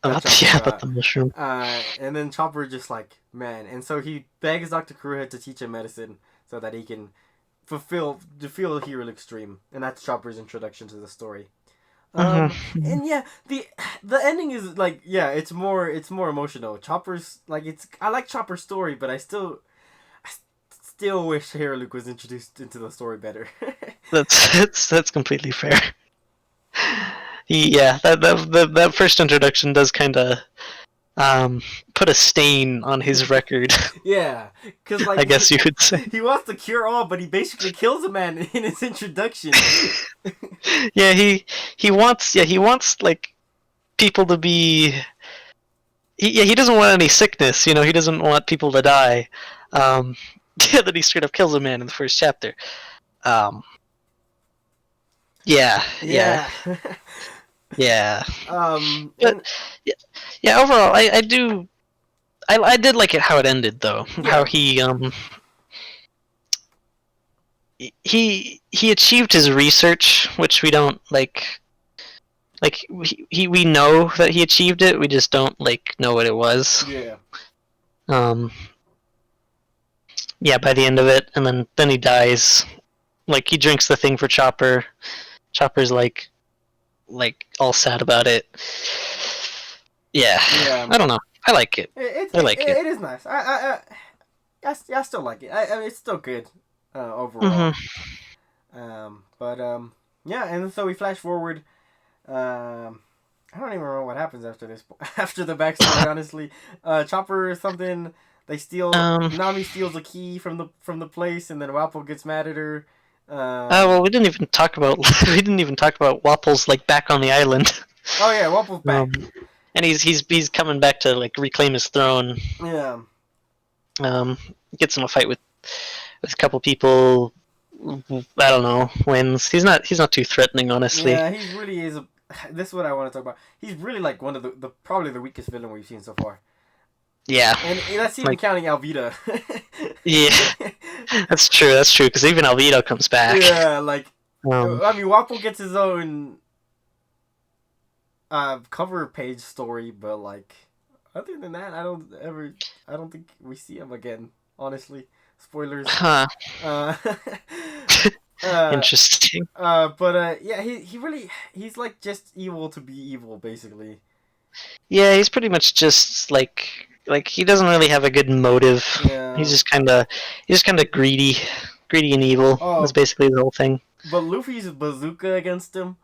that Chopper About got. the mushroom. And then Chopper just like, man. And so he begs Dr. Kuruha to teach him medicine so that he can to feel Heroic dream. And that's Chopper's introduction to the story. Mm-hmm. And yeah, the ending is like, yeah, it's more emotional. Chopper's like, it's I like Chopper's story, but I still wish Heroic was introduced into the story better. That's completely fair. Yeah, that first introduction does kind of um put a stain on his record. Yeah, because like I guess you could say. he wants to cure all, but he basically kills a man in his introduction. Yeah, he wants like people to be. He doesn't want any sickness. You know, he doesn't want people to die. Um, yeah, that he straight up kills a man in the first chapter. Um, yeah, yeah, Yeah. yeah. But And yeah, yeah. Overall, I do. I did like it how it ended though. How yeah, he achieved his research, which we don't like. Like we know that he achieved it. We just don't like know what it was. yeah, Um, yeah. By the end of it, and then he dies. Like he drinks the thing for Chopper. Chopper's like all sad about it. Yeah, yeah. I don't know. I like it. I like it. It is nice. I still like it. I mean, it's still good overall. Hmm. But yeah, and so we flash forward. I don't even remember what happens after this. After the backstory, honestly, Chopper or something. They steal. Um. Nami steals a key from the place, and then Wappo gets mad at her. Well, we didn't even talk about we didn't even talk about Wapple's like back on the island. Oh yeah, Wappo's back. And he's coming back to like reclaim his throne. Yeah. Um, gets in a fight with a couple people. I don't know. Wins. He's not too threatening, honestly. Yeah, he really is. This is what I want to talk about. He's really like one of the probably the weakest villain we've seen so far. Yeah. And that's even Like counting Alvida. yeah, that's true. That's true. Because even Albedo comes back. Yeah, like Um, I mean, Wappo gets his own cover page story, but like other than that, I don't think we see him again. Honestly, spoilers. huh. Uh, uh, Interesting. but yeah, he really he's like just evil to be evil, basically. Yeah, he's pretty much just like he doesn't really have a good motive. Yeah, He's just kind of greedy. greedy and evil. That's Oh, basically the whole thing. but Luffy's bazooka against him.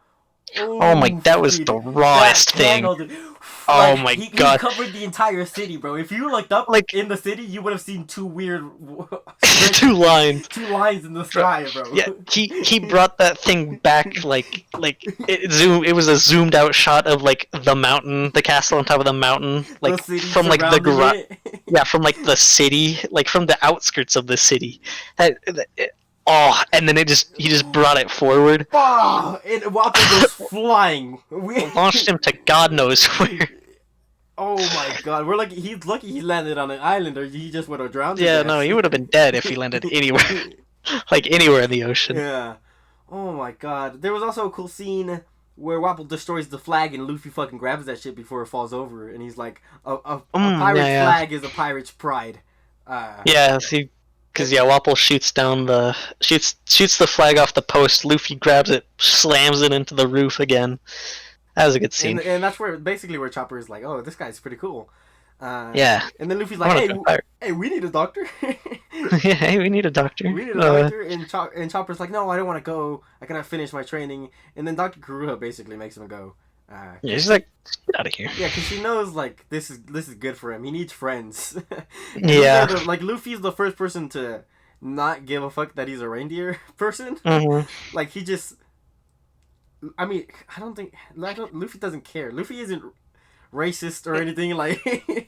Oh my, Oof, that was the dude, that rawest thing. panel, dude. Oh Like my he god. covered the entire city, bro. If you looked up Like, in the city, you would have seen two weird, two lines. two lines in the sky, bro. Yeah, he brought that thing back it was a zoomed out shot of like the mountain, the castle on top of the mountain, The like city from like the surrounding it. yeah, from like the city, like from the outskirts of the city. Oh, and then he just brought it forward, Oh, and Wappo goes flying. launched him to God knows where. Oh my god, we're lucky. He's lucky he landed on an island, or he just would have drowned. Yeah, no, he would have been dead if he landed anywhere, like anywhere in the ocean. Yeah. Oh my god. There was also a cool scene where Wapple destroys the flag and Luffy fucking grabs that shit before it falls over, and he's like, a pirate's flag is a pirate's pride. Yeah, see, because Wapple shoots down the shoots the flag off the post. Luffy grabs it, slams it into the roof again. That was a good scene. And that's where Chopper is like, oh, this guy's pretty cool. Yeah. And then Luffy's like, hey, we need a doctor. Yeah, hey, we need a doctor. We need a doctor. And Chopper's like, no, I don't want to go. I cannot finish my training. And then Dr. Kuruha basically makes him go. Yeah, she's like, get out of here. Yeah, because she knows like this is good for him. He needs friends. Yeah. Like Luffy's the first person to not give a fuck that he's a reindeer person. Mm-hmm. Like he just. I mean, Luffy doesn't care. Luffy isn't racist or anything. Like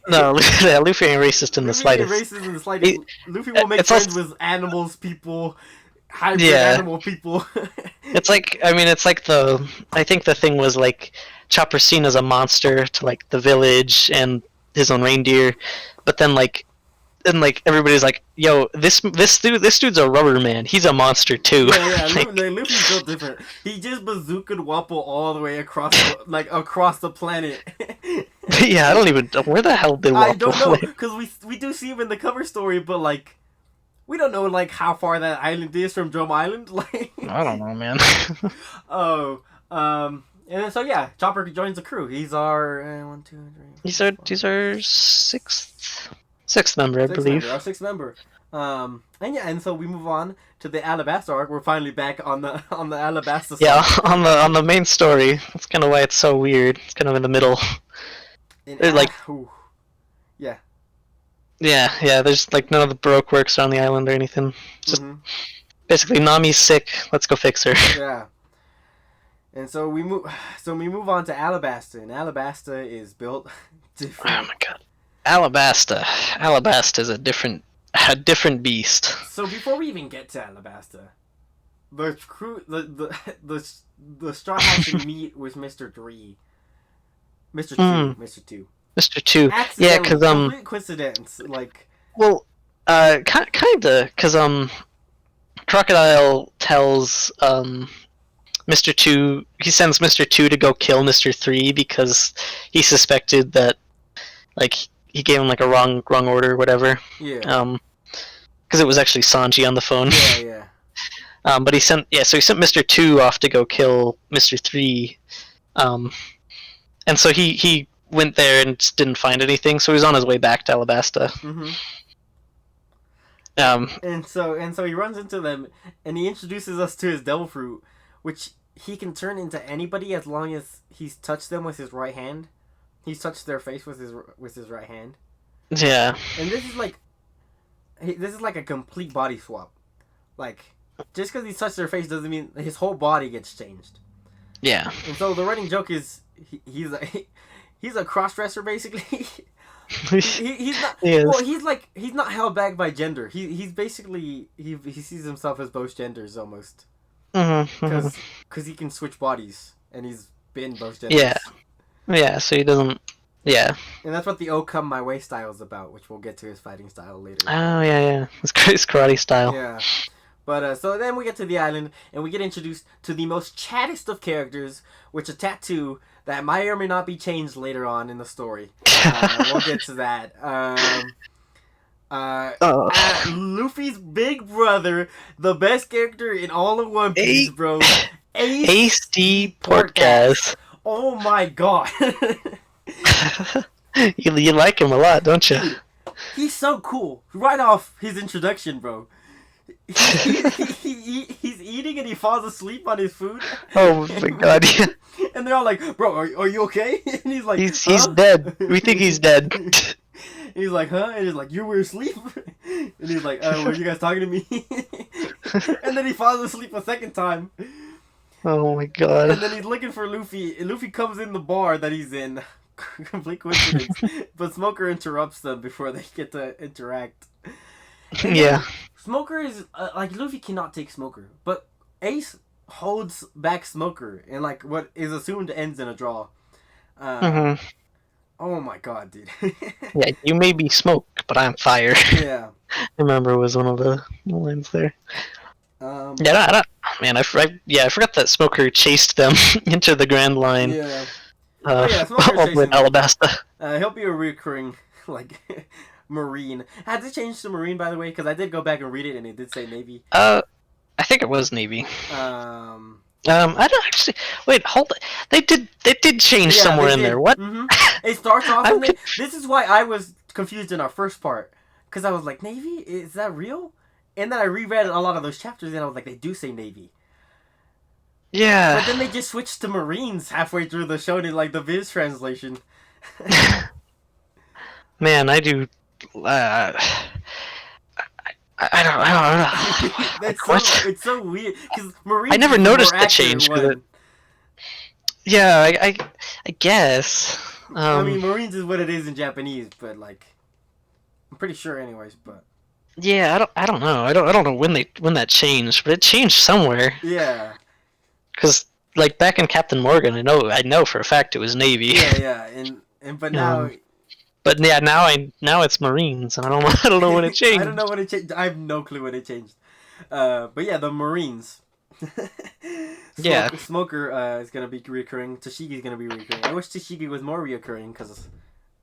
no, Luffy ain't racist in the slightest. Racist in the slightest. Luffy will make friends with animals, people, hybrid animal people. It's like, I mean, it's like I think the thing was like Chopper's seen as a monster to like the village and his own reindeer, but then like. And like everybody's like, "Yo, this dude's a rubber man. He's a monster too." Yeah. Luffy's so different. He just bazookaed Wappo all the way across the planet. Yeah, I don't even know where the hell did Wappo. I don't know because we do see him in the cover story, but like we don't know like how far that island is from Drum Island. Like I don't know, man. And so yeah, Chopper joins the crew. He's our 1, 2, 3. He's our sixth member, I believe. Our sixth member. And so we move on to the Alabasta arc. We're finally back on the Alabasta side. Yeah, on the main story. That's kind of why it's so weird. It's kind of in the middle. Yeah. Yeah. There's like none of the Baroque works on the island or anything. Just basically Nami's sick. Let's go fix her. Yeah. And so we move on to Alabasta, and Alabasta is built different. Oh my god. Alabasta is a different beast. So before we even get to Alabasta, the crew, the Straw Hats meet with Mr. 3, Mr. 2. Mr. 2. Yeah, because complete coincidence, like. Well, kinda, because Crocodile tells Mr. 2. He sends Mr. 2 to go kill Mr. 3 because he suspected that, like. He gave him like a wrong order or whatever. Yeah. Because it was actually Sanji on the phone. Yeah. But he sent Mr. 2 off to go kill Mr. 3. And so he went there and just didn't find anything. So he was on his way back to Alabasta. And so he runs into them, and he introduces us to his devil fruit, which he can turn into anybody as long as he's touched them with his right hand. He's touched their face with his right hand. Yeah. And this is like a complete body swap. Like, just because he's touched their face doesn't mean his whole body gets changed. Yeah. And so the running joke is he's a cross-dresser basically. He's not. Well, he's not held back by gender. He's basically he sees himself as both genders almost. Because he can switch bodies, and he's been both genders. Yeah, so he doesn't. Yeah. And that's what the "Oh Come My Way" style is about, which we'll get to his fighting style later. Oh yeah, it's karate style. Yeah, but so then we get to the island, and we get introduced to the most chattest of characters, which a tattoo that might or may not be changed later on in the story. We'll get to that. Luffy's big brother, the best character in all of One Piece, bro. Ace D. Portgas. Oh my god. You like him a lot, don't you? Dude, he's so cool. Right off his introduction, bro. He's eating and he falls asleep on his food. Oh my god, yeah. And they're all like, "Bro, are you okay?" And he's like, He's "Huh?" dead. We think he's dead. He's like, "Huh?" And he's like, "You were asleep." And he's like, "Were you guys talking to me?" And then he falls asleep a second time. Oh my god. And then he's looking for Luffy. And Luffy comes in the bar that he's in. Complete coincidence. But Smoker interrupts them before they get to interact. And Yeah. Smoker is like Luffy cannot take Smoker, but Ace holds back Smoker in like what is assumed ends in a draw. hmm Oh my god, dude. Yeah, you may be smoke, but I'm fire. Yeah. I remember was one of the lines there. Um, Yeah, man, I forgot that Smoker chased them into the Grand Line. yeah. Oh yeah, Smoker's All chasing with them. Alabasta. He'll be a recurring like Marine. Had to change to Marine by the way because I did go back and read it and it did say Navy. I think it was Navy. Um, I don't actually. Wait, hold it. They did change yeah, somewhere they in did. there. What? It starts off I'm in it. This is why I was confused in our first part because I was like, Navy, is that real? And then I reread a lot of those chapters and I was like, they do say Navy. Yeah. But then they just switched to Marines halfway through the show in like the Viz translation. Man, I do. I don't know. Like, what? It's so weird because Marines. I never is the noticed more the accurate change. one. Yeah, I guess. I mean, Marines is what it is in Japanese, but like, I'm pretty sure, anyways. But yeah, I don't know. I don't know when that changed, but it changed somewhere. yeah, Because like back in Captain Morgan, I know for a fact it was Navy. yeah, and but now. But yeah, now it's Marines, and I don't know when it changed. I don't know when it changed. I have no clue when it changed. But yeah, the Marines. Yeah. Smoker is gonna be recurring. Tashigi's gonna be recurring. I wish Tashigi was more reoccurring because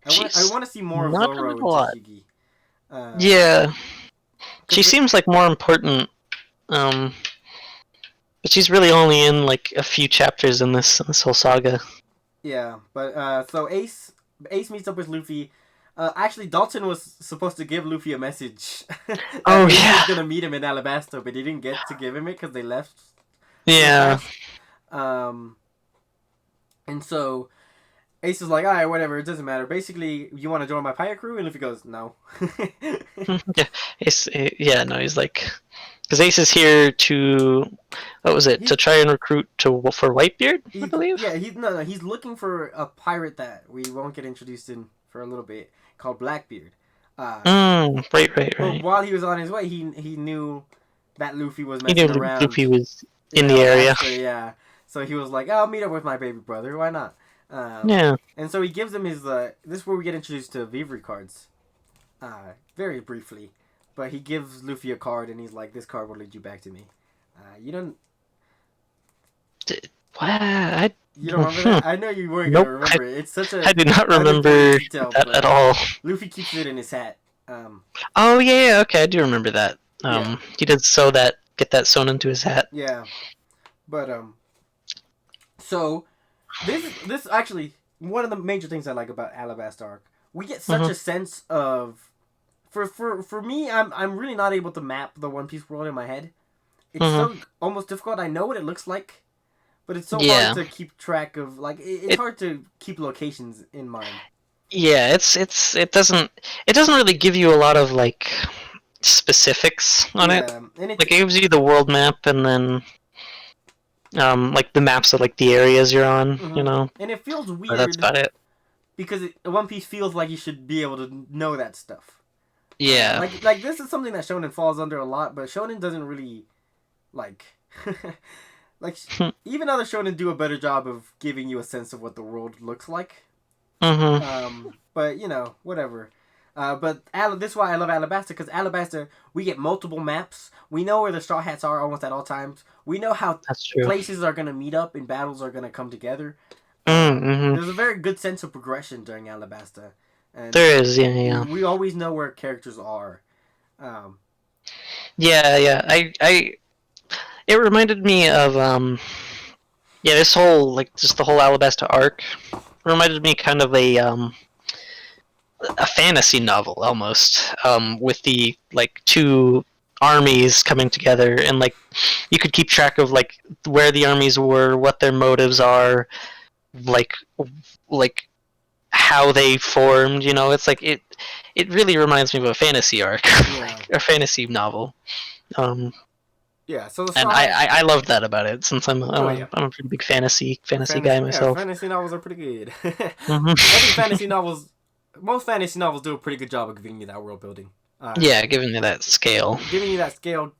I want to see more of Zoro and Tashigi. Yeah, she seems like more important. But she's really only in like a few chapters in this whole saga. Yeah, but so Ace meets up with Luffy. Actually, Dalton was supposed to give Luffy a message. Oh Ace yeah. was gonna meet him in Alabasta, but he didn't get to give him it because they left. Yeah. And so Ace is like, alright, whatever, it doesn't matter. Basically, you want to join my pirate crew? And Luffy goes, no. Yeah. No, he's like, because Ace is here to, what was it? To try and recruit for Whitebeard, I believe. Yeah, he's looking for a pirate that we won't get introduced in for a little bit called Blackbeard. Right. But while he was on his way, he knew that Luffy was He messing knew around. Luffy was in the area. Yeah. So he was like, I'll meet up with my baby brother. Why not? Yeah. And so he gives him his. This is where we get introduced to Vivre cards. Very briefly. But he gives Luffy a card and he's like, this card will lead you back to me. You don't. What? You don't remember that? I know you weren't Nope, gonna remember it. It's such a. I do not remember detail, that at all. Luffy keeps it in his hat. Oh yeah, okay, I do remember that. Yeah. He did get that sewn into his hat. Yeah, but so this actually one of the major things I like about Alabasta arc. We get such a sense of, for me, I'm really not able to map the One Piece world in my head. It's so almost difficult. I know what it looks like, but it's so hard to keep track of. Like it's hard to keep locations in mind. Yeah, it doesn't really give you a lot of like specifics on it. And Like it gives you the world map and then like the maps of like the areas you're on, you know. And it feels weird. But that's about it. Because One Piece feels like you should be able to know that stuff. Yeah. Like this is something that Shonen falls under a lot, but Shonen doesn't really like even other Shonen do a better job of giving you a sense of what the world looks like. But you know, whatever. But this is why I love Alabasta, because Alabasta, we get multiple maps. We know where the Straw Hats are almost at all times. We know how places are going to meet up and battles are going to come together. There's a very good sense of progression during Alabasta. And there is, yeah. We always know where characters are. Yeah. It reminded me of this whole just the whole Alabasta arc reminded me kind of a fantasy novel almost, with the like two armies coming together, and like you could keep track of like where the armies were, what their motives are, like like how they formed. You know, it's like it really reminds me of a fantasy arc, Yeah. like a fantasy novel. Um, Yeah. So the and Straw Hats. I loved that about it, since Oh yeah. I'm a pretty big fantasy guy Fantasy, yeah, myself. fantasy novels are pretty good. Hmm. I think fantasy novels, most fantasy novels do a pretty good job of giving you that world building. Yeah, giving me that scale. Giving you that scale.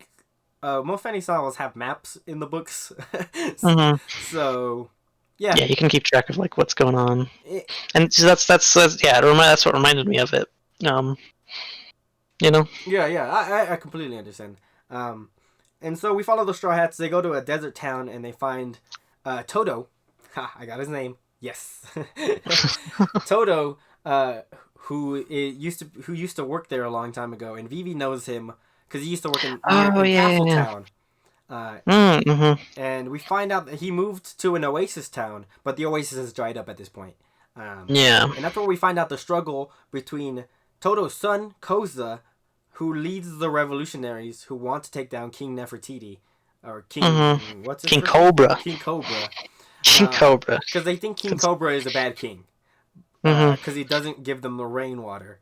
Most fantasy novels have maps in the books, Hmm. so yeah, Yeah, you can keep track of like what's going on, it, and so that's yeah, that's what reminded me of it. Um, you know. yeah. I completely understand. Um, and so we follow the Straw Hats. They go to a desert town and they find Toto. Ha! I got his name. Yes, Toto. Who used to work there a long time ago, and Vivi knows him because he used to work Oh in yeah, yeah, yeah. Castletown. Uh, Mm-hmm. and we find out that he moved to an oasis town, but the oasis has dried up at this point. Yeah. And that's where we find out the struggle between Toto's son, Koza, who leads the revolutionaries who want to take down King Nefertiti. Or King... Mm-hmm. What's his King first name? Cobra. King Cobra. King Cobra. Because they think King Cobra is a bad king. Mm-hmm. Because he doesn't give them the rainwater.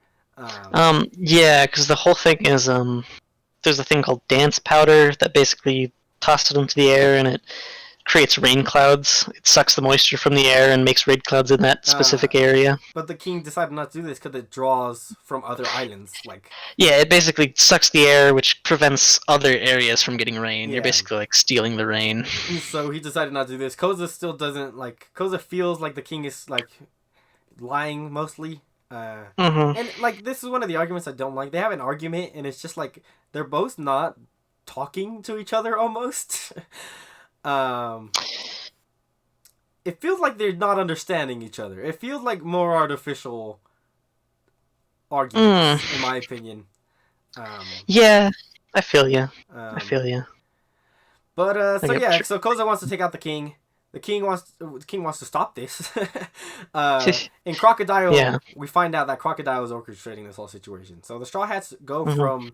Yeah, because the whole thing is there's a thing called dance powder that basically tosses it into the air and it creates rain clouds. It sucks the moisture from the air and makes rain clouds in that specific area. But the king decided not to do this because it draws from other islands. Like, yeah, it basically sucks the air, which prevents other areas from getting rain. Yeah. You're basically like stealing the rain. So he decided not to do this. Koza still doesn't like. Koza feels like the king is like lying mostly. Mm-hmm. And like this is one of the arguments I don't like. They have an argument and it's just like they're both not talking to each other almost. It feels like they're not understanding each other. It feels like more artificial arguments, in my opinion. Yeah, I feel you. I feel you. But so yeah, so Koza wants to take out the king. The king wants to stop this. In Crocodile, Yeah. we find out that Crocodile is orchestrating this whole situation. So the Straw Hats go from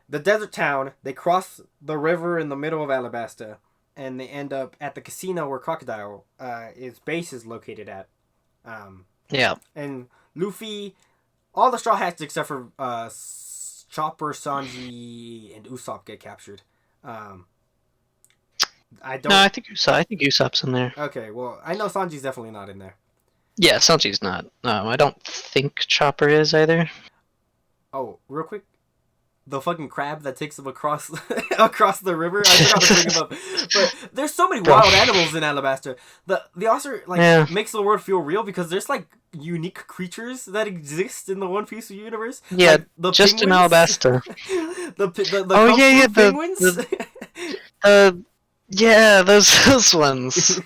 the desert town. They cross the river in the middle of Alabasta, and they end up at the casino where Crocodile his base is located at. Yeah. And Luffy, all the Straw Hats except for Chopper, Sanji, and Usopp get captured. I don't. No, I think Usopp's in there. Okay, well, I know Sanji's definitely not in there. Yeah, Sanji's not. No, I don't think Chopper is either. Oh, real quick, the fucking crab that takes him across across the river. I forgot to bring him up. But there's so many wild animals in Alabasta. The author makes the world feel real because there's like unique creatures that exist in the One Piece universe. Yeah, like the just penguins. in Alabasta. the penguins. Yeah, those ones.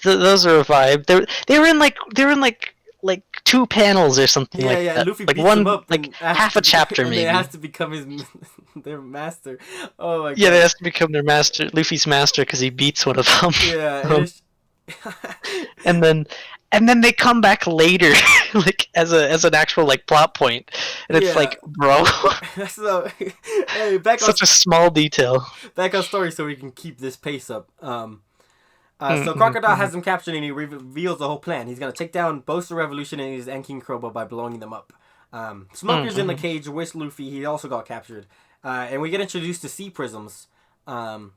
Those are a vibe. They were in like 2 panels or something like that. Luffy like beats one him up like half a chapter and maybe. They has to become their master. Oh my god. Yeah, they has to become their master, Luffy's master, because he beats one of them. Yeah. And then they come back later, like as an actual like plot point, and it's like, bro. So, hey, back such a small detail. Back on story, so we can keep this pace up. So Crocodile has them captured, and he reveals the whole plan. He's gonna take down both the revolutionaries and King Cobra by blowing them up. Smoker's in the cage with Luffy. He also got captured, and we get introduced to sea prisms. Which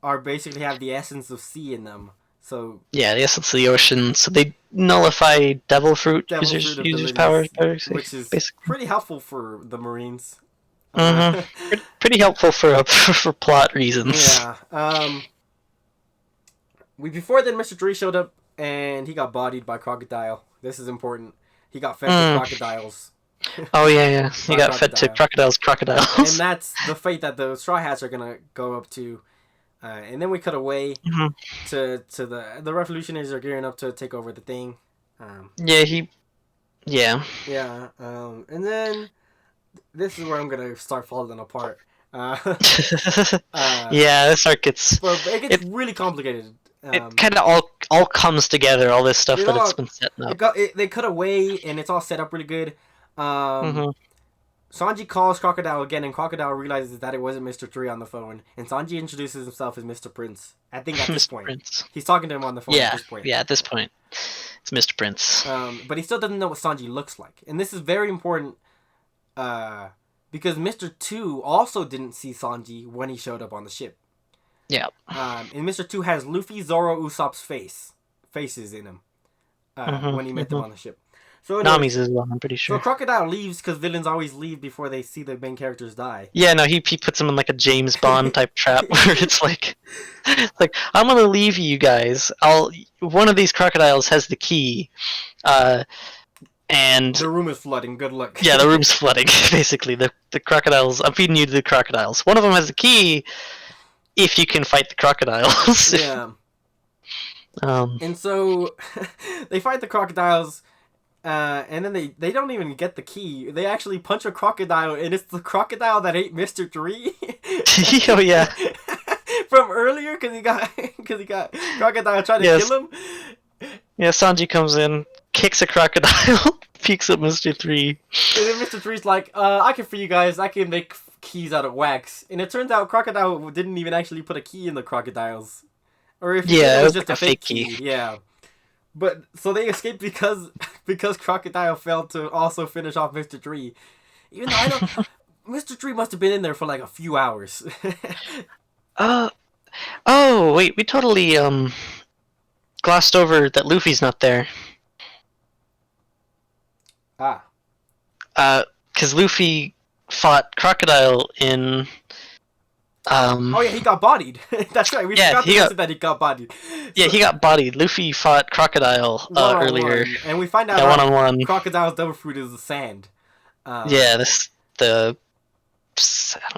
are basically have the essence of sea in them. So yeah, the essence of the ocean. So they nullify devil fruit users' powers, which is basically pretty helpful for the Marines. Pretty helpful for plot reasons. Yeah. Before then, Mr. Tree showed up and he got bodied by Crocodile. This is important. He got fed to crocodiles. Oh yeah. He got fed to crocodiles. And that's the fate that the Straw Hats are gonna go up to. And then we cut away to the revolutionaries are gearing up to take over the thing. Yeah. And then this is where I'm gonna start falling apart. Yeah, this arc gets really complicated. It kind of all comes together. All this stuff it's been setting up. They cut away and it's all set up really good. Sanji calls Crocodile again, and Crocodile realizes that it wasn't Mr. Three on the phone, and Sanji introduces himself as Mr. Prince. I think at this Mr. point. Prince. He's talking to him on the phone Yeah, at this point. yeah. At this point, it's Mr. Prince. But he still doesn't know what Sanji looks like. And this is very important because Mr. Two also didn't see Sanji when he showed up on the ship. Yeah. And Mr. Two has Luffy, Zoro, Usopp's faces in him when he met them on the ship. So Nami's as well, I'm pretty sure. So Crocodile leaves because villains always leave before they see the main characters die. Yeah, no, he puts him in like a James Bond type trap where it's like I'm gonna leave you guys. One of these crocodiles has the key, and the room is flooding. Good luck. Yeah, the room's flooding. Basically, the crocodiles. I'm feeding you to the crocodiles. One of them has the key. If you can fight the crocodiles. Yeah. And so they fight the crocodiles. And then they don't even get the key. They actually punch a crocodile, and it's the crocodile that ate Mr. Three. Oh yeah. From earlier, because he got crocodile trying to kill him. Yeah, Sanji comes in, kicks a crocodile, peeks at Mr. Three. And then Mr. Three's like, I can free you guys. I can make keys out of wax. And it turns out Crocodile didn't even actually put a key in the crocodiles. Or if it was just a fake key. Yeah. But so they escaped because Crocodile failed to also finish off Mr. Three. Even though I don't Mr. Three must have been in there for like a few hours. Oh wait, we totally glossed over that Luffy's not there. Because Luffy fought Crocodile in oh yeah, he got bodied. That's right. We forgot to mention that he got bodied. Yeah, he got bodied. Luffy fought Crocodile earlier, and we find out one-on-one. Crocodile's devil fruit is the sand. Yeah, I don't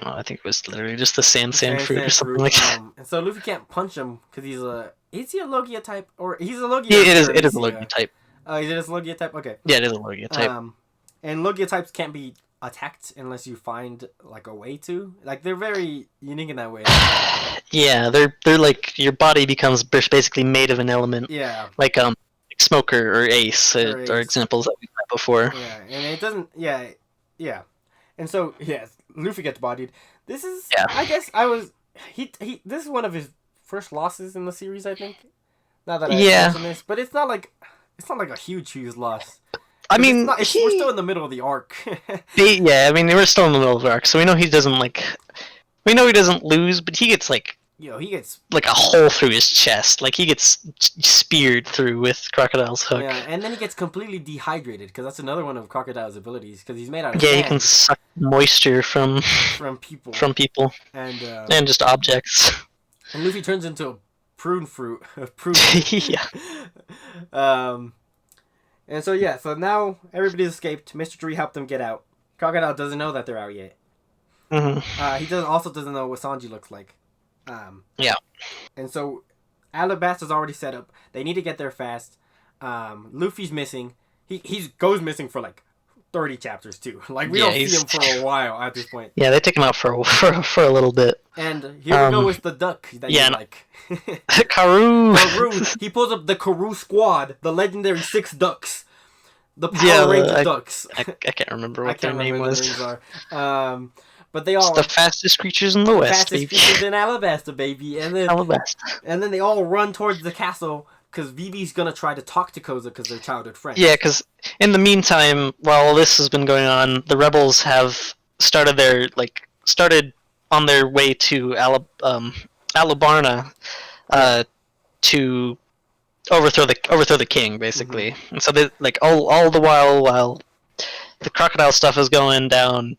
know. I think it was literally just the sand fruit or something like that. And so Luffy can't punch him because is he a Logia type or he's a Logia? Yeah, it is a Logia type. Is it a Logia type? Okay. Yeah, it is a Logia type. And Logia types can't be attacked unless you find like a way to. Like they're very unique in that way. Yeah, they're like your body becomes basically made of an element. Yeah. Like Smoker or Ace are examples that we've had before. Yeah, and it doesn't. Yeah. And so Luffy gets bodied. This is I guess this is one of his first losses in the series, I think. Now that I mention this, but it's not like a huge loss. I mean, we're still in the middle of the arc. Yeah, I mean, we're still in the middle of the arc, so we know he doesn't we know he doesn't lose, but he gets he gets like a hole through his chest, like he gets speared through with Crocodile's hook. Yeah, and then he gets completely dehydrated because that's another one of Crocodile's abilities because he's made out of sand. sand. He can suck moisture from people, and just objects. And Luffy turns into a prune fruit. Yeah. And so now everybody's escaped. Mr. Three helped them get out. Crocodile doesn't know that they're out yet. Mm-hmm. He doesn't know what Sanji looks like. Yeah. And so Alabasta's already set up. They need to get there fast. Luffy's missing. He goes missing for like 30 chapters too. Like we don't see him for a while at this point. Yeah, they take him out for a little bit. And here we go with the duck that you like. Karoo. He pulls up the Karoo squad, the legendary 6 ducks. The Power Ranger ducks. I can't remember what their name was. But they all the fastest creatures in the West, baby. Creatures in Alabasta, baby. And then Alabasta. And then they all run towards the castle because Vivi's gonna try to talk to Koza because they're childhood friends. Yeah, because in the meantime, while this has been going on, the rebels have started on their way to Alabarna to overthrow the king, basically. Mm-hmm. And so they all the while the crocodile stuff is going down,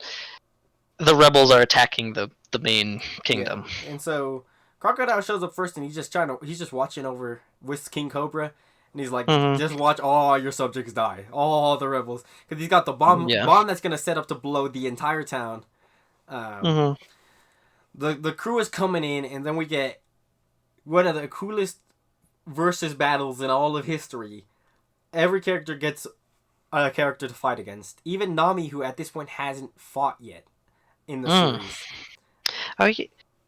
the rebels are attacking the main kingdom. Yeah. And so Crocodile shows up first, and he's just watching over with King Cobra, and he's like, just watch all your subjects die, all the rebels, because he's got the bomb that's gonna set up to blow the entire town. The crew is coming in, and then we get one of the coolest versus battles in all of history. Every character gets a character to fight against, even Nami, who at this point hasn't fought yet in the series. Oh,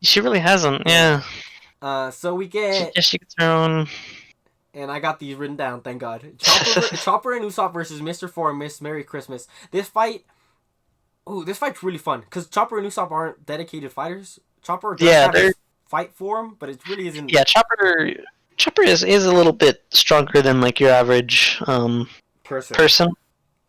she really hasn't. Yeah. So we get. She gets her own. And I got these written down. Thank God. Chopper and Usopp versus Mr. Four and Miss Merry Christmas. This fight Oh, this fight's really fun because Chopper and Usopp aren't dedicated fighters. Chopper does Yeah, have they're his fight form, but it really isn't. yeah. Chopper is a little bit stronger than like your average Person. person,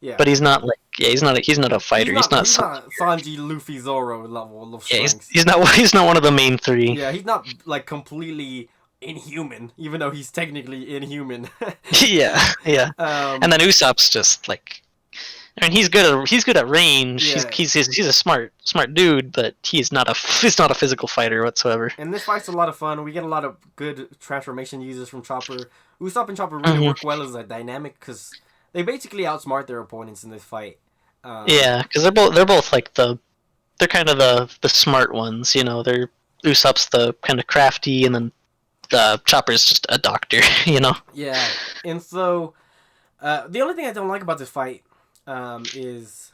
Yeah. but he's not like he's not a fighter. He's not He's some, not Sanji, Luffy, Zoro level of yeah. strength. He's not he's not one of the main three. Yeah, he's not like completely inhuman, even though he's technically inhuman. Yeah, yeah. And then Usopp's just like, I mean, he's good at range. Yeah. He's a smart dude, but he's not a physical fighter whatsoever. And this fight's a lot of fun. We get a lot of good transformation uses from Chopper. Usopp and Chopper really work well as a dynamic because they basically outsmart their opponents in this fight. Yeah, because they're both like they're kind of the smart ones. You know, they're Usopp's the kind of crafty, and then Chopper's just a doctor. You know. Yeah, and so the only thing I don't like about this fight is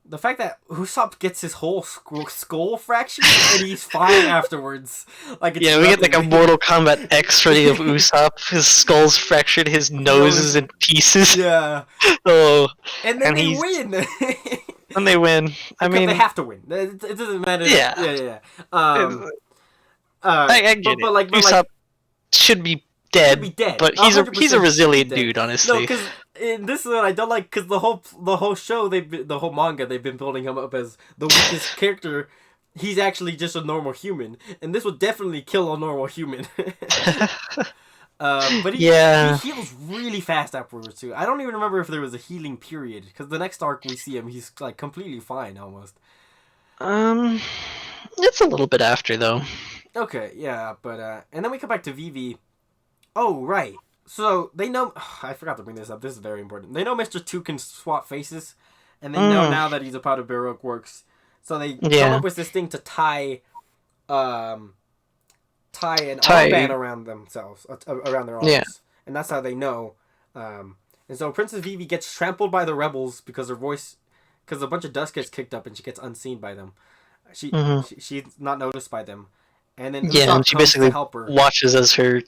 the fact that Usopp gets his whole skull fractured and he's fine afterwards. Like, it's yeah, we get like a nothing. Mortal Kombat X-ray of Usopp. His skull's fractured. His nose is in pieces. Yeah. Oh, And then they he's- win. and they win. I mean, they have to win. It doesn't matter. Yeah. Yeah. I get but like Usopp should be dead. Should be dead. But he's a 100% resilient dead. dude, honestly. No, because this is what I don't like. Because the whole show, the whole manga, they've been building him up as the weakest character. He's actually just a normal human, and this would definitely kill a normal human. But he heals really fast afterwards too. I don't even remember if there was a healing period because the next arc we see him, he's like completely fine almost. It's a little bit after though. Okay, yeah, but and then we come back to Vivi. Oh right, so they know. I forgot to bring this up. This is very important. They know Mr. Two can swap faces, and they know now that he's a part of Baroque Works. So they come up with this thing to tie an armband around themselves, around their arms, and that's how they know. And so Princess Vivi gets trampled by the rebels because because a bunch of dust gets kicked up and she gets unseen by them. She's not noticed by them, and then Usopp and she comes basically to help her. watches as her.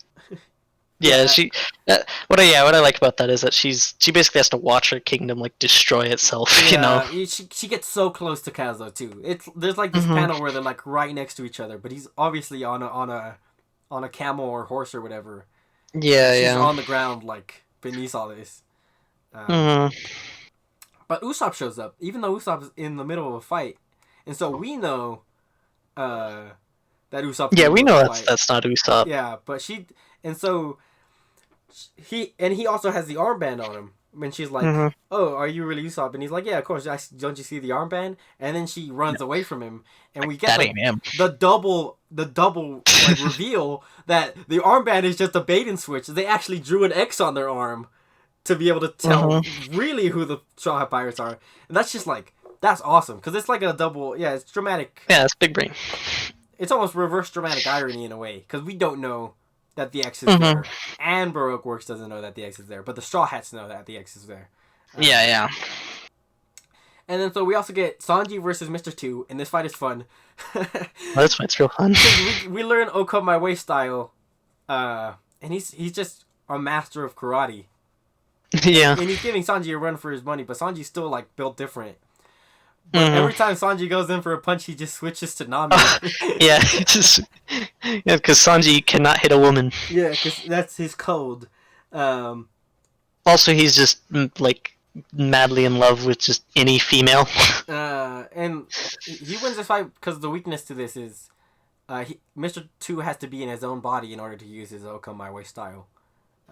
What I like about that is that she basically has to watch her kingdom like destroy itself. Yeah, you know. She gets so close to Kazo too. There's like this panel where they're like right next to each other, but he's obviously on a camel or horse or whatever. Yeah, She's on the ground like beneath all this. But Usopp shows up, even though Usopp's in the middle of a fight, and so we know that Usopp. Yeah, we know that's not Usopp. Yeah, but he also has the armband on him. When she's like, "Oh, are you really Usopp?" and he's like, "Yeah, of course. Don't you see the armband?" And then she runs away from him, and we get the double like reveal that the armband is just a bait and switch. They actually drew an X on their arm to be able to tell really who the Straw Hat Pirates are, and that's just like that's awesome because it's like a double. Yeah, it's dramatic. Yeah, it's big brain. It's almost reverse dramatic irony in a way because we don't know that the X is there, and Baroque Works doesn't know that the X is there, but the Straw Hats know that the X is there. Yeah. And then so we also get Sanji versus Mr. Two, and this fight is fun. This fight's real fun. we learn Oko My Way style, and he's just a master of karate. Yeah. And he's giving Sanji a run for his money, but Sanji's still like built different. But every time Sanji goes in for a punch, he just switches to Nami. Yeah, because Sanji cannot hit a woman. Yeah, because that's his code. Also, he's just like madly in love with just any female. And he wins this fight because the weakness to this is Mr. Two has to be in his own body in order to use his Oko My Way style.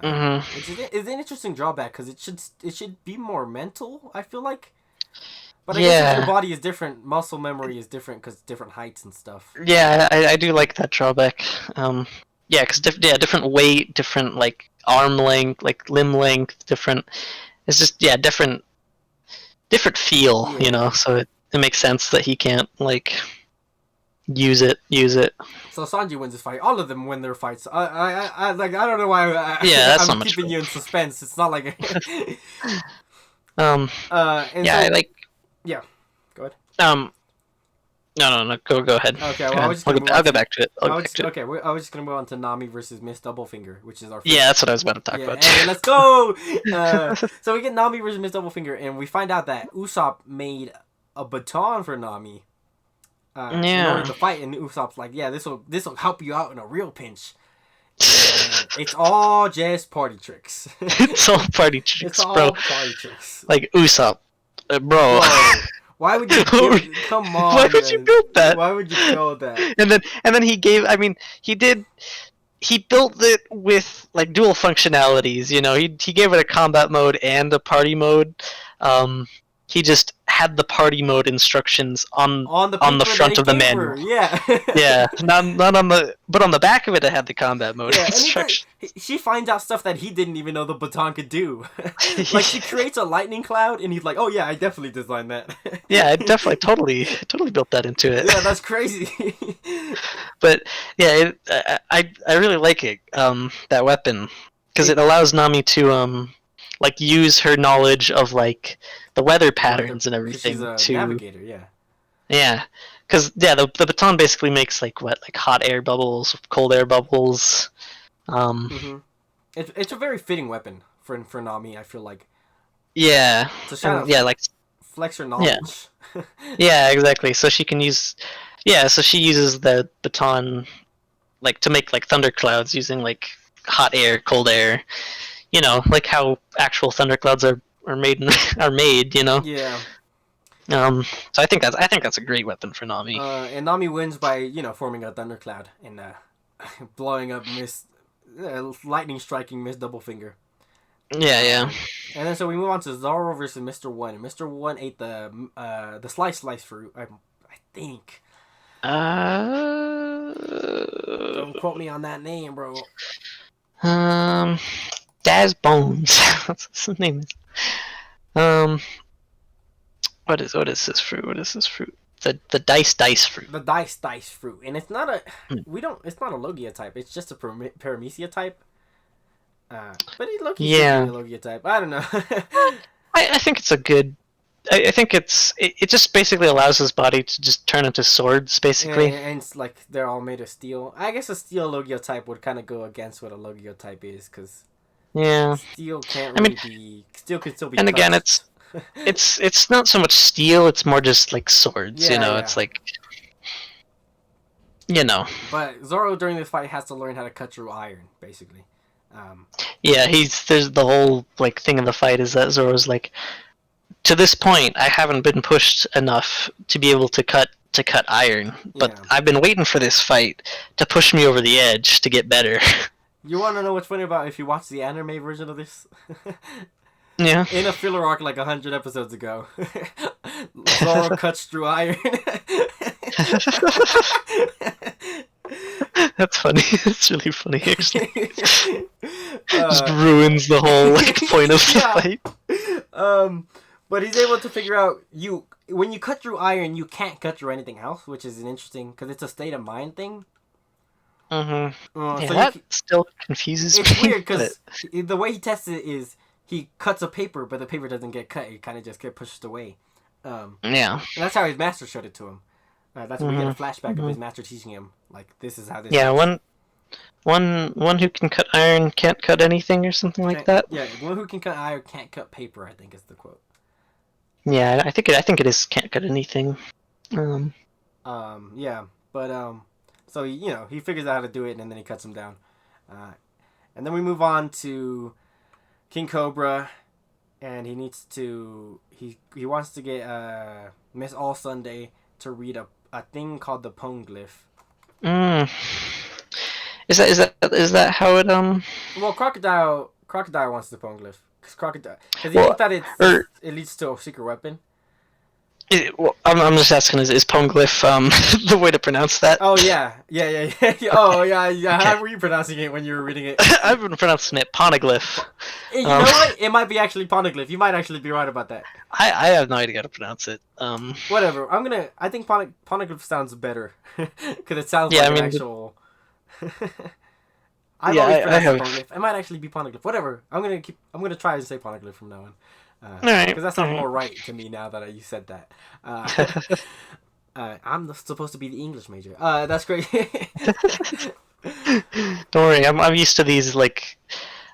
Which is an interesting drawback because it should be more mental, I feel like. But I guess if your body is different, muscle memory is different because different heights and stuff. Yeah, I do like that drawback. Yeah, because different weight, different like arm length, like limb length, different. It's just different feel, you know. So it makes sense that he can't like use it. So Sanji wins this fight. All of them win their fights. I don't know why. That's I'm not keeping you in suspense. It's not like. Yeah, go ahead. No. Go ahead. Okay, well, I'll get back to it. I was just gonna move on to Nami versus Miss Doublefinger, which is our first. Yeah, that's what I was about to talk about. Hey, let's go. So we get Nami versus Miss Doublefinger, and we find out that Usopp made a baton for Nami. In Yeah. order to fight, and Usopp's like, "Yeah, this will help you out in a real pinch." And it's all just party tricks. It's all party It's tricks, all bro. party tricks. Like Usopp, bro. Why would you come on? Why would you build that? Why would you build that? And then he gave. I mean, he built it with like dual functionalities. You know, he gave it a combat mode and a party mode. He just had the party mode instructions on the front of the manual. Yeah. Yeah, not on the, but on the back of it had the combat mode instructions. She finds out stuff that he didn't even know the baton could do. Like she creates a lightning cloud, and he's like, "Oh yeah, I definitely designed that." Yeah, I definitely totally built that into it. Yeah, that's crazy. But yeah, I really like it, that weapon, because it allows Nami to like use her knowledge of like the weather patterns and everything she's a to navigator. Yeah. Yeah, because the baton basically makes like hot air bubbles, cold air bubbles. It's a very fitting weapon for Nami. I feel like. Yeah. Like flex her knowledge. Yeah. Yeah, exactly. So she can use. Yeah, so she uses the baton, like to make like thunderclouds using like hot air, cold air. You know, like how actual thunderclouds are made. You know. Yeah. So I think that's a great weapon for Nami. And Nami wins by forming a thundercloud and blowing up lightning striking Miss Doublefinger. Yeah. And then so we move on to Zoro versus Mr. One. Mr. One ate the slice fruit. I think. Don't quote me on that name, bro. Daz Bones. That's his name. What is this fruit? What is this fruit? The dice fruit. The dice fruit, and it's not a It's not a Logia type. It's just a Paramecia type. But it Logia should be a Logia type. I don't know. I think it's a good. I think it just basically allows his body to just turn into swords, basically. And it's like they're all made of steel. I guess a steel Logia type would kind of go against what a Logia type is, because steel can't really be. Steel can still be. And again, it's not so much steel. It's more just like swords. Yeah. It's like. But Zoro during this fight has to learn how to cut through iron, basically. There's the whole like thing of the fight is that Zoro's like, to this point, I haven't been pushed enough to be able to cut iron, but I've been waiting for this fight to push me over the edge to get better. You want to know what's funny about if you watch the anime version of this? Yeah. In a filler arc like 100 episodes ago, Zoro cuts through iron. That's funny. That's really funny, actually. Just ruins the whole point of the fight. But he's able to figure out when you cut through iron, you can't cut through anything else, which is an interesting because it's a state of mind thing. So that still confuses me. It's weird because the way he tests it is he cuts a paper, but the paper doesn't get cut; it kind of just gets pushed away. And that's how his master showed it to him. That's when we get a flashback of his master teaching him, like, this is how this. Yeah, one who can cut iron can't cut anything, or something like that. Yeah, one who can cut iron can't cut paper, I think is the quote. Yeah, I think it is can't cut anything. Yeah, but so he figures out how to do it, and then he cuts him down. And then we move on to King Cobra, and he wants to get Miss All Sunday to read a thing called the Poneglyph. Is that how it Well, Crocodile wants the Poneglyph because he thinks that it leads to a secret weapon. I'm just asking, is Poneglyph the way to pronounce that? Oh yeah. Oh yeah. How were you pronouncing it when you were reading it? I've been pronouncing it Poneglyph. You know what? It might be actually Poneglyph. You might actually be right about that. I have no idea how to pronounce it. Whatever. I think Poneglyph sounds better because it sounds like an actual. I've always pronounced Poneglyph. It might actually be Poneglyph. Whatever. I'm gonna try and say Poneglyph from now on. Because that sounds more right to me now that you said that. I'm supposed to be the English major. That's great. Don't worry, I'm used to these. Like,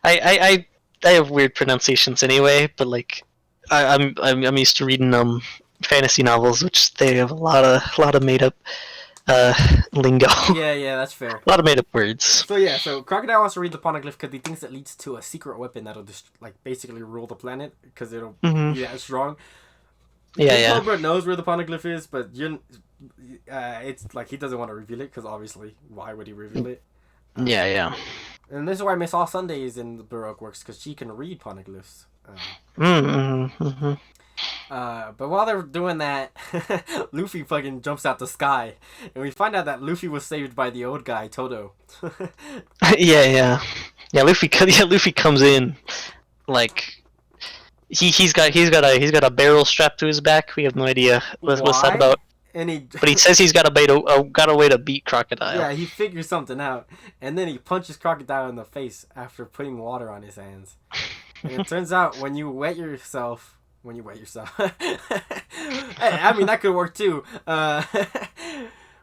I have weird pronunciations anyway, but like, I'm used to reading fantasy novels, which they have a lot of made up uh, lingo, Yeah, that's fair. a lot of made up words. So yeah, so Crocodile wants to read the poneglyph because he thinks it leads to a secret weapon that'll just like basically rule the planet because it'll Hmm. be that strong. Yeah, Big yeah, Cobra knows where the poneglyph is, but it's like he doesn't want to reveal it because obviously, why would he reveal it? yeah, yeah. And this is why Miss All Sunday is in the Baroque works because she can read poneglyphs. Mm-hmm, mm-hmm. But while they're doing that, Luffy fucking jumps out the sky, and we find out that Luffy was saved by the old guy Toto. Yeah, yeah, yeah. Luffy comes in like he's got a barrel strapped to his back. We have no idea what's that Why? about. And he, But he says he's got a way to beat Crocodile. yeah, he figures something out, and then he punches Crocodile in the face after putting water on his hands. And it turns out when you wet yourself, I mean that could work too.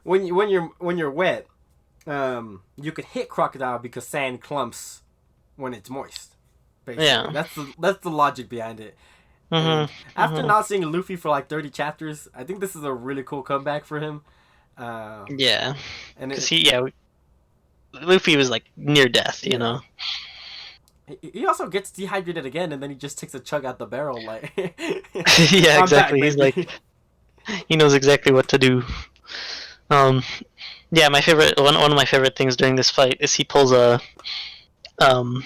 When you're wet, you could hit Crocodile because sand clumps when it's moist. Basically, Yeah. that's the logic behind it. And Mm-hmm. after Mm-hmm. not seeing Luffy for like 30 chapters, I think this is a really cool comeback for him. Yeah, And because it, Luffy was like near death, you yeah, know. he also gets dehydrated again, and then he just takes a chug out the barrel like, Yeah, I'm back, exactly. He's baby. like he knows exactly what to do. Um, yeah, my favorite one of my favorite things during this fight is um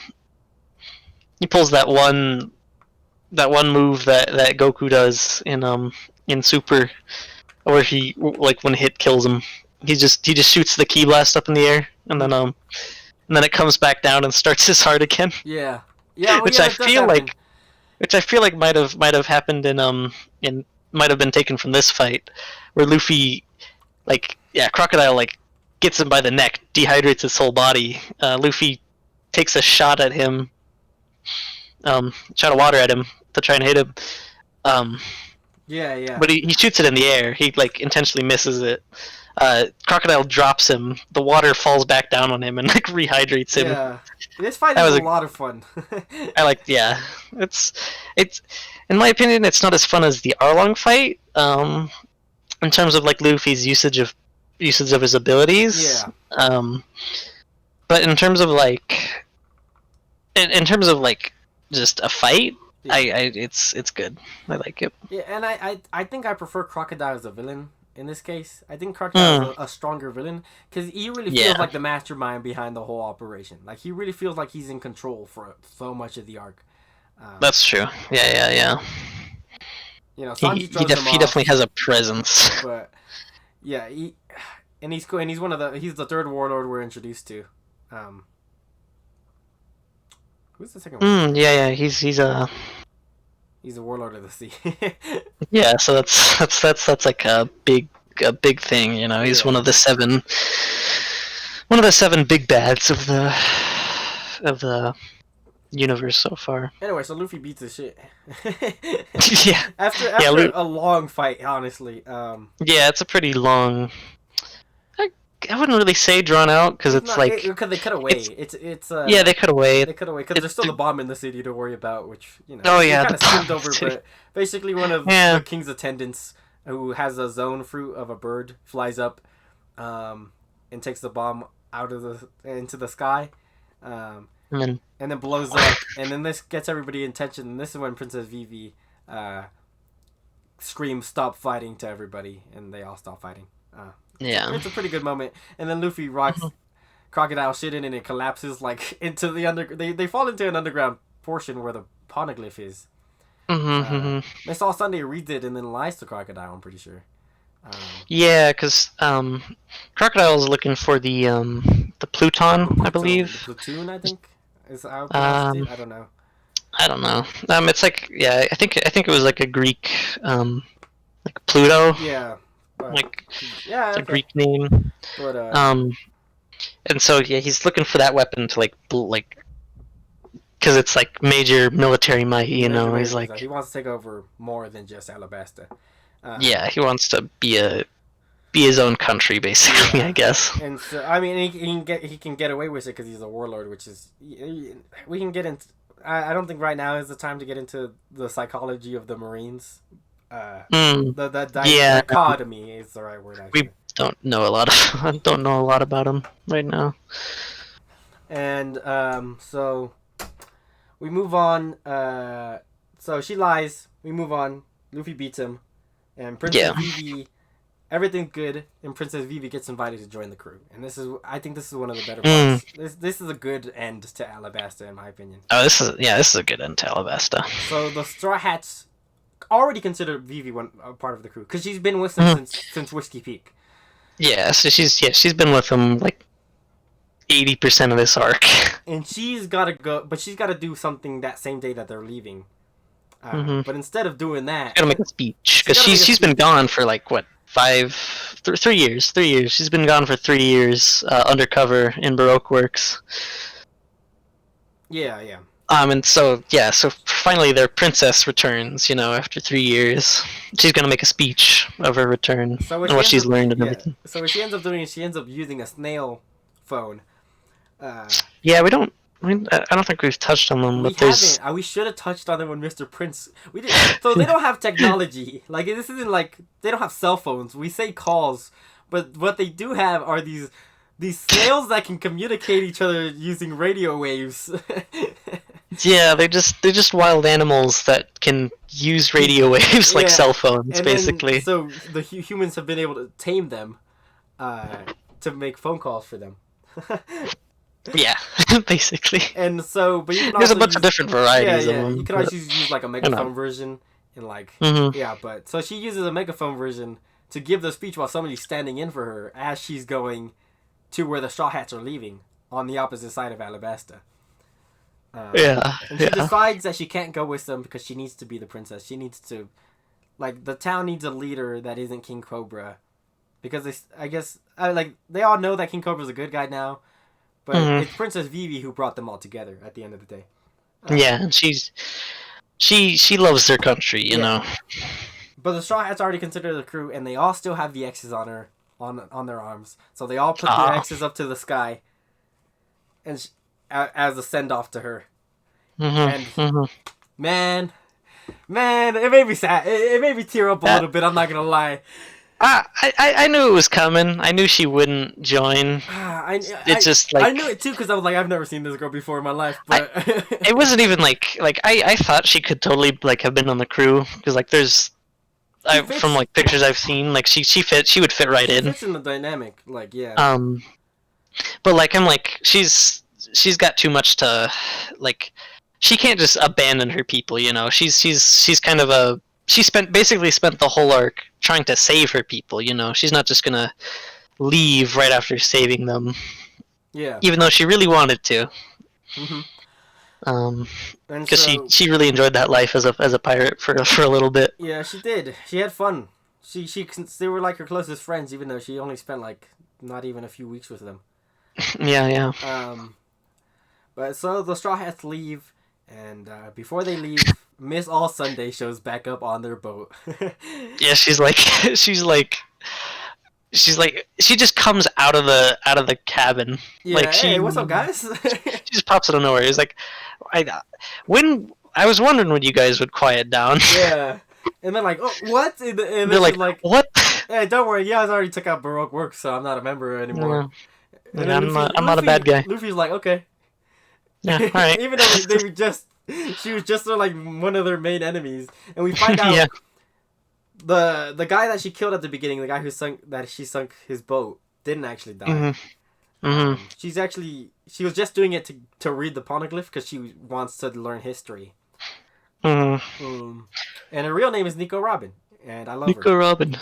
he pulls that one move that Goku does in Super, where he like when hit kills him, he just shoots the ki blast up in the air, and then it comes back down and starts his heart again, Yeah, yeah, well, which yeah, I that does feel happen. like which I feel like might have happened in might have been taken from this fight, where Luffy Crocodile like gets him by the neck, dehydrates his whole body. Luffy takes a shot at him, shot of water at him to try and hit him. Um, Yeah. but he shoots it in the air. He like intentionally misses it. Crocodile drops him. The water falls back down on him and like rehydrates him. Yeah, this fight That is a was lot of fun. I like yeah. It's in my opinion it's not as fun as the Arlong fight. In terms of like Luffy's usage of his abilities. Yeah, But in terms of like just a fight, yeah, it's good. I like it. yeah. And I think I prefer Crocodile as a villain in this case. I think Crocodile is Mm, a stronger villain because he really feels yeah, like the mastermind behind the whole operation. Like he really feels like he's in control for so much of the arc. Um, that's true. Yeah. Sanji He throws him he definitely off, has a presence. but yeah, he's cool, and he's the third warlord we're introduced to. Um, who's the second warlord? Yeah. He's the warlord of the sea. Yeah. So that's like a big thing. You know, he's Yeah. one of the seven big bads of the universe so far. Anyway, so Luffy beats the shit. Yeah, after yeah, after a long fight, honestly. yeah. It's a pretty long. I, I wouldn't really say drawn out because It's it's not like because they cut away. it's It's yeah they cut away. they cut away because It, there's still the bomb in the city to worry about, which oh we yeah, kind the of skimmed bomb over. city. But basically, one of Yeah. the king's attendants who has a zone fruit of a bird flies up, and takes the bomb out of the into the sky. Um, And then and then blows up, and then this gets everybody in tension. And this is when Princess Vivi screams "Stop fighting" to everybody, and they all stop fighting. yeah. It's a pretty good moment. And then Luffy rocks Crocodile shit in, and it collapses like into the under. They fall into an underground portion where the poneglyph is. Mm-hmm. Miss All Sunday reads it and then lies to Crocodile. I'm pretty sure. Um, Yeah, because Crocodile is looking for the Pluton, I the believe. platoon, I think, is how it pronounces Um, it. I don't know. I don't know. It's like yeah, I think it was like a Greek, like Pluto, Yeah, but like yeah, a okay. Greek name. But Um, and so yeah, he's looking for that weapon to like because it's like major military might, you know. He's he like wants to take over more than just Alabasta. yeah, he wants to be his own country basically, Yeah. I guess. And so I mean he can get away with it because he's a warlord, which is we can get into. I don't think right now is the time to get into the psychology of the Marines, The Yeah, dichotomy is the right word we actually. don't know a lot about him right now. And so we move on. So she lies. We move on. Luffy beats him, and Princess Yeah. Vivi. Everything's good, and Princess Vivi gets invited to join the crew. And I think this is one of the better Mm. parts. This is a good end to Alabasta, in my opinion. Oh, this is a good end to Alabasta. So the Straw Hats already consider Vivi a part of the crew because she's been with them since Whiskey Peak. Yeah, so she's been with him like 80% of this arc. And she's got to go, but she's got to do something that same day that they're leaving. But instead of doing that, Gotta make a speech because she's been gone for like what 3 years. 3 years. She's been gone for 3 years undercover in Baroque Works. Yeah. And so finally their princess returns. After 3 years, she's gonna make a speech of her return and what she's learned and everything. So what she ends up doing is she ends up using a snail phone. Yeah, we don't. I don't think we've touched on them, but there's. We should have touched on them when Mr. Prince. We did. So they don't have technology. Like this isn't like they don't have cell phones. We say calls, but what they do have are these snails that can communicate each other using radio waves. Yeah, they're just wild animals that can use radio waves like cell phones, and basically. So the humans have been able to tame them, to make phone calls for them. Yeah, basically. And so, but you can there's a bunch of different varieties of them. You can also use like a megaphone version, and like but so she uses a megaphone version to give the speech while somebody's standing in for her as she's going to where the Straw Hats are leaving on the opposite side of Alabasta. And she decides that she can't go with them because she needs to be the princess. She needs to, like, the town needs a leader that isn't King Cobra, because they all know that King Cobra's a good guy now. But it's Princess Vivi who brought them all together at the end of the day. And she loves their country, you know. But the Straw Hats already consider the crew, and they all still have the X's on her on their arms. So they all put their X's up to the sky, and as a send off to her. Man, it made me sad. It made me tear up a little bit. I'm not gonna lie. I knew it was coming. I knew she wouldn't join. I knew it too because I was like, I've never seen this girl before in my life. But it wasn't even like I thought she could totally like have been on the crew because like from like pictures I've seen, like she would fit right in. Fits in the dynamic, like yeah. But like I'm like she's got too much to like. She can't just abandon her people, you know. She's kind of basically spent the whole arc trying to save her people, you know. She's not just gonna leave right after saving them. Yeah. Even though she really wanted to. Because she really enjoyed that life as a pirate for a little bit. Yeah, she did. She had fun. They were like her closest friends, even though she only spent like not even a few weeks with them. Yeah. But so the Straw Hats leave. And before they leave, Miss All Sunday shows back up on their boat. Yeah, she just comes out of the cabin. Yeah, like hey, what's up, guys? She just pops out of nowhere. It's like, I was wondering when you guys would quiet down. Yeah, and then like, oh, what? And they're like, what? Hey, don't worry, you guys already took out Baroque Works, so I'm not a member anymore. Yeah, I'm not a bad guy. Luffy's like, okay. Yeah, all right. Even though she was just like one of their main enemies, and we find out the guy that she killed at the beginning, the guy she sunk his boat, didn't actually die. She was just doing it to read the poneglyph because she wants to learn history. And her real name is Nico Robin, and I love her. Nico Robin.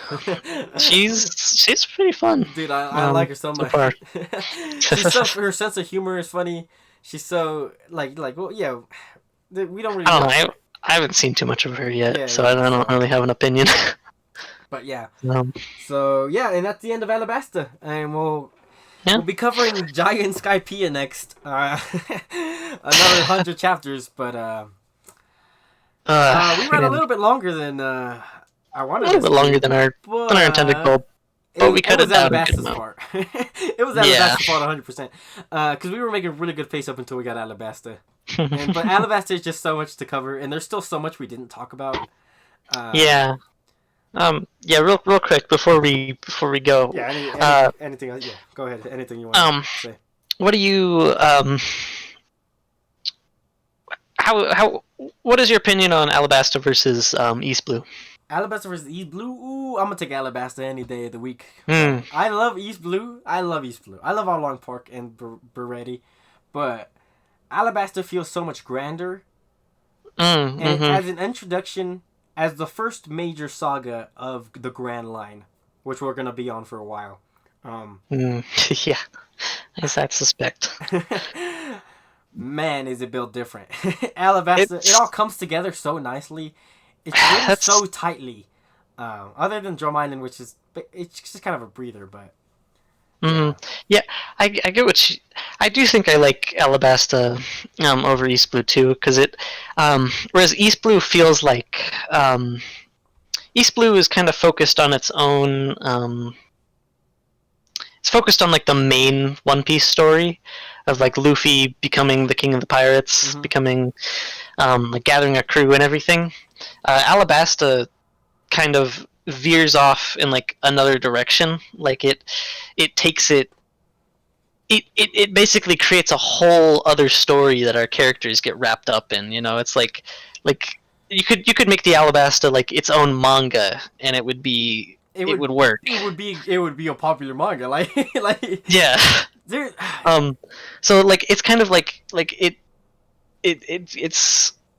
she's pretty fun. Dude, I like her so much. Her sense of humor is funny. She's so well, yeah. We don't really. I don't know. I haven't seen too much of her yet, so I don't really have an opinion. But yeah. So yeah, and that's the end of Alabasta, and we'll be covering Giant Skypiea next. Another 100 chapters, but we ran a little bit longer than I wanted. A little bit longer than our intended goal. But we could have done Alabasta's part. It was Alabasta's part 100%. Because we were making really good pace up until we got Alabasta. But Alabasta is just so much to cover, and there's still so much we didn't talk about. Yeah. Yeah, real quick before we go. Yeah, Uh, anything else? Yeah, go ahead. Anything you want to um, say? what do you how what is your opinion on Alabasta versus East Blue? Alabasta versus East Blue. Ooh, I'm gonna take Alabasta any day of the week. Hmm. But I love East Blue. I love East Blue. I love Long Park and Beretti, but Alabasta feels so much grander, and Mm-hmm. as an introduction, as the first major saga of the Grand Line, which we're gonna be on for a while. Um, Mm. Yeah, as I suspect. Man, is it built different. Alabasta, it all It's comes together so nicely. It's written that's so tightly. Other than Drum Island, which is it's just kind of a breather, but mm, yeah, yeah. I get what I do think I like Alabasta over East Blue too because it whereas East Blue feels like East Blue is kind of focused on its own it's focused on like the main One Piece story of like Luffy becoming the king of the pirates, mm-hmm. becoming like gathering a crew and everything. Alabasta kind of veers off in like another direction. Like it takes it basically creates a whole other story that our characters get wrapped up in. You know, it's like you could make the Alabasta like its own manga and it it would would work. it would be a popular manga, like like Yeah. there. Um. So like it's kind of like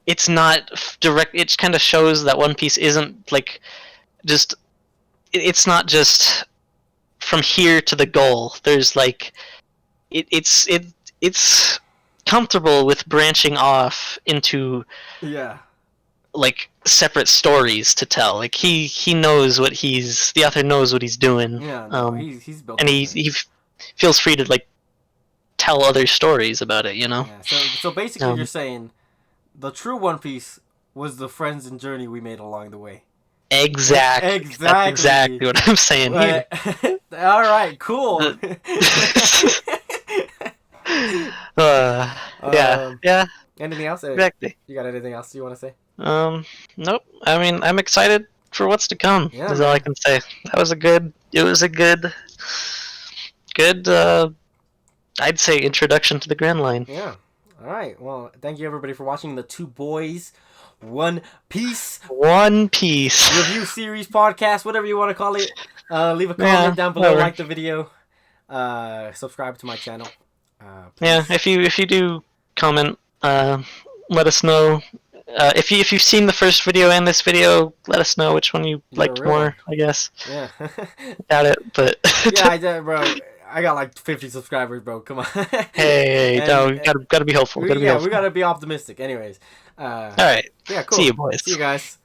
it's not direct. It kind of shows that One Piece isn't like just it's not just from here to the goal. There's like it's comfortable with branching off into Yeah, like separate stories to tell. Like he knows what he's the author knows what he's doing, yeah, no, he's built and different. feels free to like tell other stories about it. You know. Yeah, so basically, you're Um, saying the true One Piece was the friends and journey we made along the way. That's Exactly. exactly what I'm saying here. But, all right, cool. The- uh, yeah, um, yeah, anything else? exactly. You got anything else you want to say? Um, nope. I mean, I'm excited for what's to come. Yeah, Is all I man. can say. That was a good. It was a good. I'd say introduction to the Grand Line. Yeah. All right. Well, thank you everybody for watching the Two Boys, One Piece One Piece. review series podcast, whatever you want to call it. Leave a comment Yeah, down below, whatever. like the video, subscribe to my channel. Yeah, Please. if you do comment, let us know. If you've seen the first video and this video, let us know which one you You're a liked real one. more. I guess. Yeah. Doubt it, but Yeah, I did, bro. I got like 50 subscribers, bro. Come on. hey, and, no, gotta be hopeful. Gotta be yeah, we hopeful. gotta be optimistic. Anyways, All right. yeah, See cool. you, boys. See you guys.